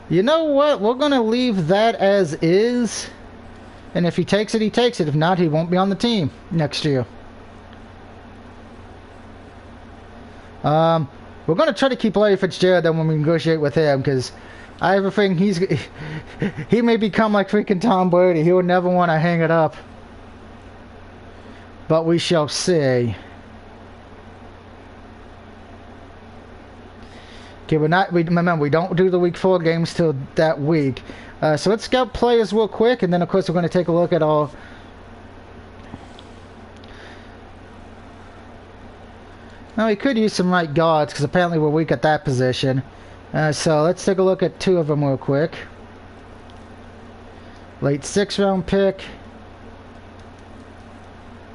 you know what? We're gonna leave that as is. And if he takes it, he takes it. If not, he won't be on the team next year. We're going to try to keep Larry Fitzgerald then when we negotiate with him, because I have a feeling he may become like freaking Tom Brady. He would never want to hang it up. But we shall see. Okay, remember, we don't do the week 4 games till that week. So let's scout players real quick, and then of course we're going to take a look at all. Now we could use some right guards because apparently we're weak at that position. So let's take a look at 2 of them real quick. Late 6th round pick.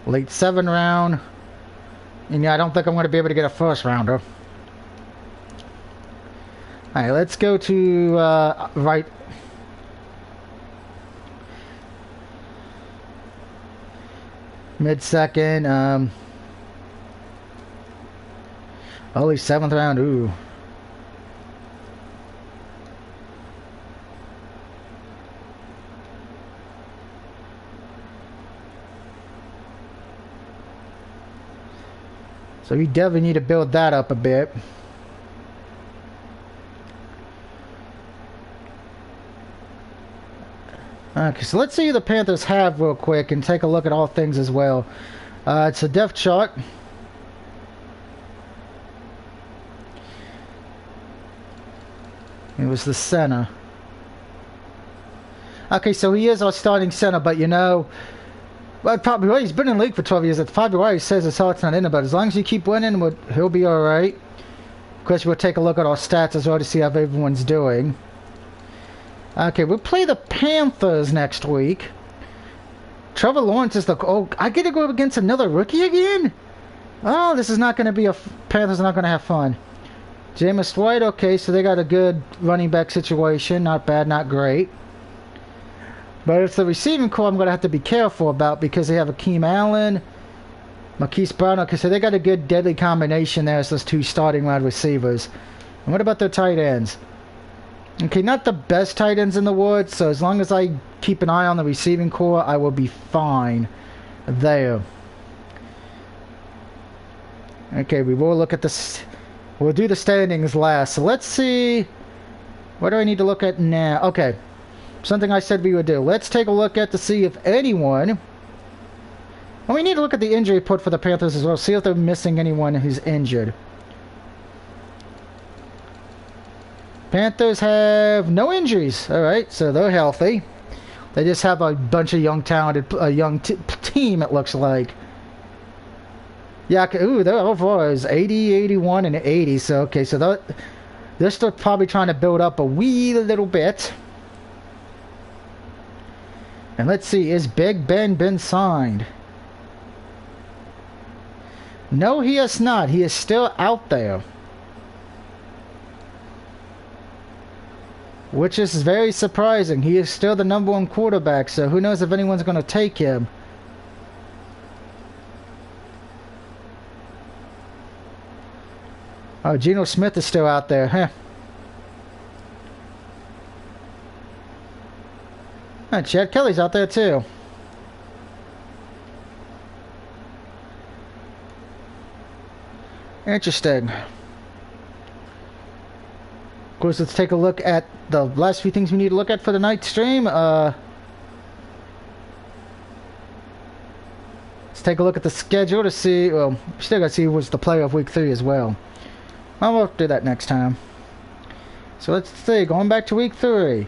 Late 7th round. And yeah, I don't think I'm going to be able to get a 1st rounder. Alright, let's go to right. Mid-second. Early 7th round. Ooh. So you definitely need to build that up a bit. Okay, so let's see who the Panthers have real quick and take a look at all things as well. It's a depth chart. It was the center. Okay, so he is our starting center, but you know, well, probably well, he's been in the league for 12 years. That's probably why he says his heart's not in it, but as long as you keep winning, he'll be alright. Of course, we'll take a look at our stats as well to see how everyone's doing. Okay, we'll play the Panthers next week. Trevor Lawrence is the... oh, I get to go up against another rookie again? Oh, this is not going to be a... Panthers are not going to have fun. Jameis White, okay, so they got a good running back situation. Not bad, not great. But it's the receiving core I'm going to have to be careful about because they have Akeem Allen, Marquise Brown. Okay, so they got a good deadly combination there as those 2 starting wide receivers. And what about their tight ends? Okay, not the best tight ends in the woods, so as long as I keep an eye on the receiving core, I will be fine there. Okay, we will look at this. We'll do the standings last. So let's see. What do I need to look at now? Okay, something I said we would do. Let's take a look at to see if anyone And we need to look at the injury report for the Panthers as well, see if they're missing anyone who's injured. Panthers have no injuries. All right, so they're healthy. They just have a bunch of young, talented, young team, it looks like. Yeah, ooh, their overall is 80, 81, and 80. So, okay, so they're still probably trying to build up a wee little bit. And let's see, is Big Ben been signed? No, he has not. He is still out there. Which is very surprising. He is still the #1 quarterback, so who knows if anyone's going to take him. Oh, Geno Smith is still out there, huh? Oh, Chad Kelly's out there too. Interesting. Of course, let's take a look at the last few things we need to look at for the night stream. Let's take a look at the schedule to see. Well, we still got to see who was the player of week 3 as well. Well, we'll do that next time. So let's see. Going back to week 3.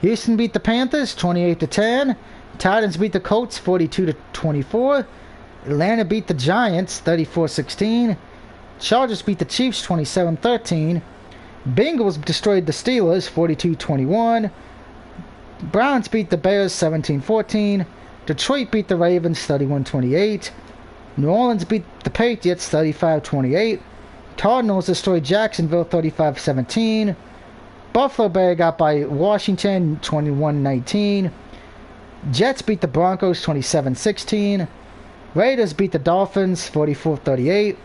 Houston beat the Panthers 28-10. Titans beat the Colts 42-24. Atlanta beat the Giants 34-16. Chargers beat the Chiefs 27-13. Bengals destroyed the Steelers 42-21. Browns beat the Bears 17-14. Detroit beat the Ravens 31-28. New Orleans beat the Patriots 35-28. Cardinals destroyed Jacksonville 35-17. Buffalo Bay got by Washington 21-19. Jets beat the Broncos 27-16. Raiders beat the Dolphins 44-38.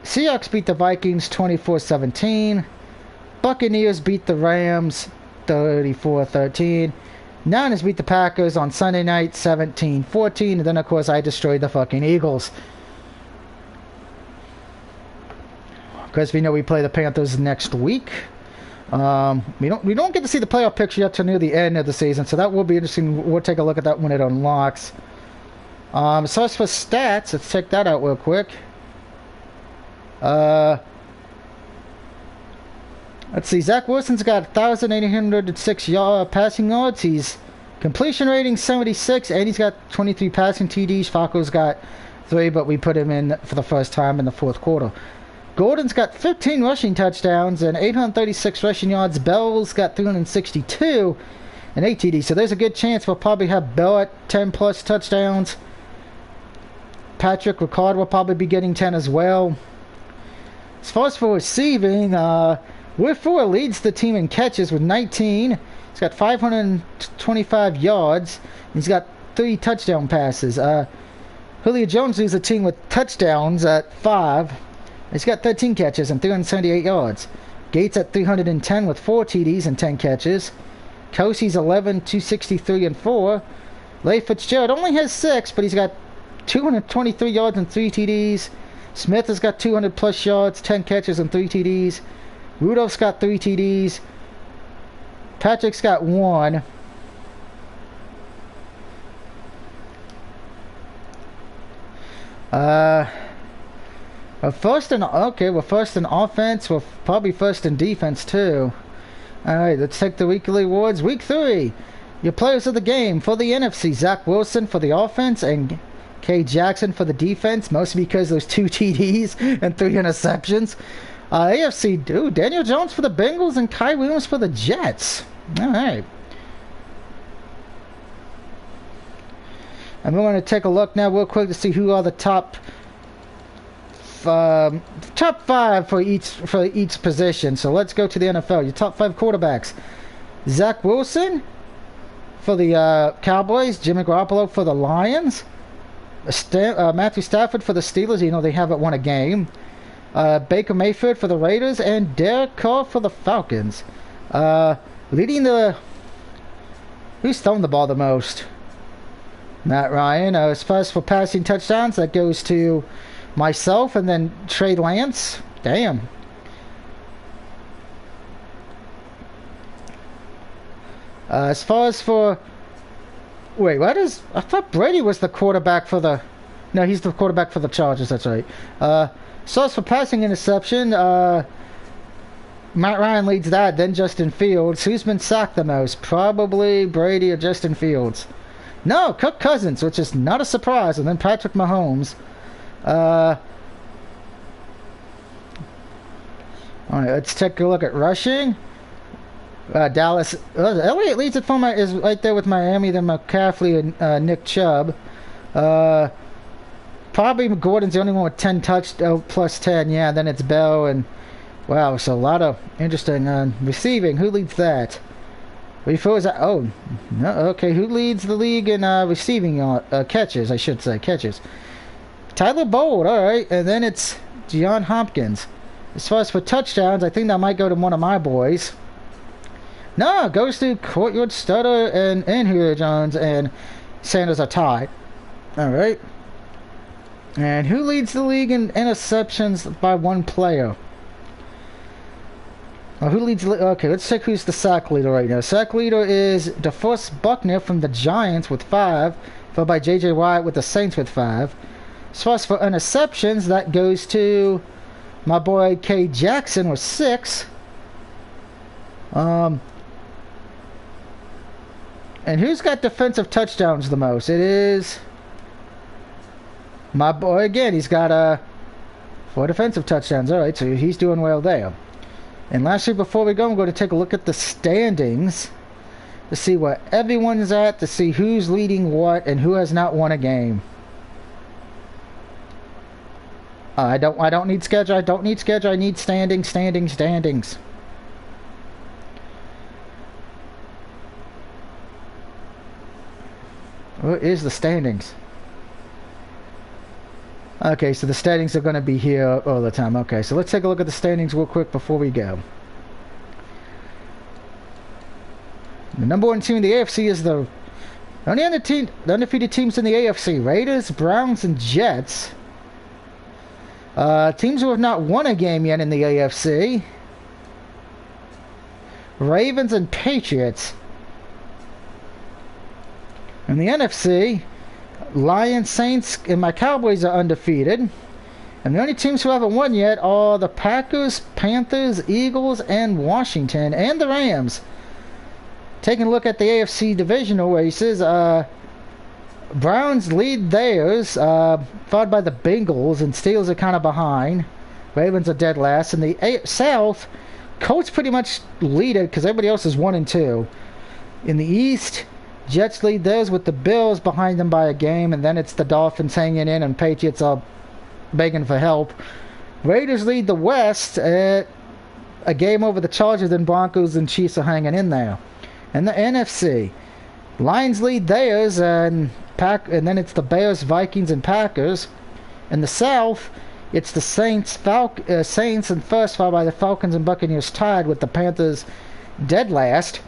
Seahawks beat the Vikings 24-17. Buccaneers beat the Rams 34-13. Niners beat the Packers on Sunday night 17-14. And then, of course, I destroyed the fucking Eagles. Because we know we play the Panthers next week. We don't get to see the playoff picture yet till near the end of the season, so that will be interesting. We'll take a look at that when it unlocks. So as for stats, let's check that out real quick. Let's see. Zach Wilson's got 1,806 passing yards. He's completion rating 76, and he's got 23 passing TDs. Falco's got 3, but we put him in for the first time in the fourth quarter. Gordon's got 15 rushing touchdowns and 836 rushing yards. Bell's got 362 and 8 TDs. So there's a good chance we'll probably have Bell at 10 plus touchdowns. Patrick Ricard will probably be getting 10 as well. As far as for receiving, Will Fuller leads the team in catches with 19. He's got 525 yards. He's got 3 touchdown passes. Julio Jones leads the team with touchdowns at 5. He's got 13 catches and 378 yards. Gates at 310 with 4 TDs and 10 catches. Kelsey's 11, 263 and 4. Leigh Fitzgerald only has 6, but he's got 223 yards and 3 TDs. Smith has got 200 plus yards, 10 catches and 3 TDs. Rudolph's got 3 TDs. Patrick's got 1. We're first in offense. We're probably first in defense too. Alright, let's take the weekly awards. Week 3. Your players of the game for the NFC. Zach Wilson for the offense and K. Jackson for the defense. Mostly because those 2 TDs and 3 interceptions. AFC, dude, Daniel Jones for the Bengals and Kai Williams for the Jets. Alright. And we're going to take a look now real quick to see who are the top 5 for each position. So let's go to the NFL. Your top 5 quarterbacks. Zach Wilson for the Cowboys. Jimmy Garoppolo for the Lions. Matthew Stafford for the Steelers. You know they haven't won a game. Baker Mayfield for the Raiders. And Derek Carr for the Falcons. Leading the... Who's throwing the ball the most? Matt Ryan. As far as for passing touchdowns, that goes to myself and then Trey Lance. Damn. As far as for... Wait, what is... I thought Brady was the quarterback for the No, he's the quarterback for the Chargers. That's right. Source for passing interception. Matt Ryan leads that. Then Justin Fields. Who's been sacked the most? Probably Brady or Justin Fields. No, Kirk Cousins, which is not a surprise. And then Patrick Mahomes. All right, let's take a look at rushing. Dallas. Elliott leads it for is right there with Miami. Then McCaffrey and Nick Chubb. Probably Gordon's the only one with 10 plus 10. Yeah, then it's Bell and wow. So a lot of interesting receiving. Who leads that? Before is that? Oh, no. Okay. Who leads the league in receiving catches? I should say catches. Tyler Boyd. All right, and then it's Deion Hopkins. As far as for touchdowns, I think that might go to one of my boys. No, it goes to Courtyard Stutter and Julio Jones, and Sanders are tied. All right. And who leads the league in interceptions by one player? Who leads? Okay, let's check who's the sack leader right now. Sack leader is DeForest Buckner from the Giants with 5, followed by J.J. Watt with the Saints with 5. As far as for interceptions, that goes to my boy K. Jackson with 6. And who's got defensive touchdowns the most? It is my boy again. He's got 4 defensive touchdowns. All right, so he's doing well there. And lastly, before we go, I'm going to take a look at the standings to see where everyone's at, to see who's leading what and who has not won a game. I don't need schedule. I don't need schedule. I need standings. What is the standings? Okay, so the standings are going to be here all the time. Okay, so let's take a look at the standings real quick before we go. The number 1 team in the AFC is the only undefeated teams in the AFC: Raiders, Browns, and Jets. Teams who have not won a game yet in the AFC: Ravens and Patriots. In the NFC, Lions, Saints, and my Cowboys are undefeated. And the only teams who haven't won yet are the Packers, Panthers, Eagles, and Washington, and the Rams. Taking a look at the AFC divisional races, Browns lead theirs, followed by the Bengals, and Steelers are kind of behind. Ravens are dead last. In the South, Colts pretty much lead it because everybody else is 1 and 2. In the East, Jets lead theirs with the Bills behind them by a game, and then it's the Dolphins hanging in, and Patriots are begging for help. Raiders lead the West at a game over the Chargers, then Broncos and Chiefs are hanging in there. And the NFC, Lions lead theirs, and then it's the Bears, Vikings, and Packers. In the South, it's the Saints and first, followed by the Falcons and Buccaneers tied with the Panthers dead last.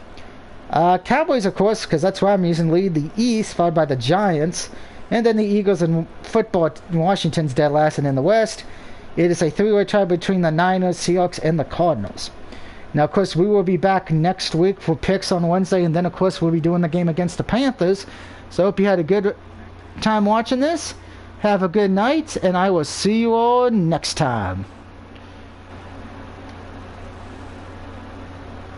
Cowboys, of course, because that's why I'm using, lead the East, followed by the Giants. And then the Eagles and football, Washington's dead last. And in the West, it is a 3-way tie between the Niners, Seahawks, and the Cardinals. Now, of course, we will be back next week for picks on Wednesday. And then, of course, we'll be doing the game against the Panthers. So I hope you had a good time watching this. Have a good night, and I will see you all next time.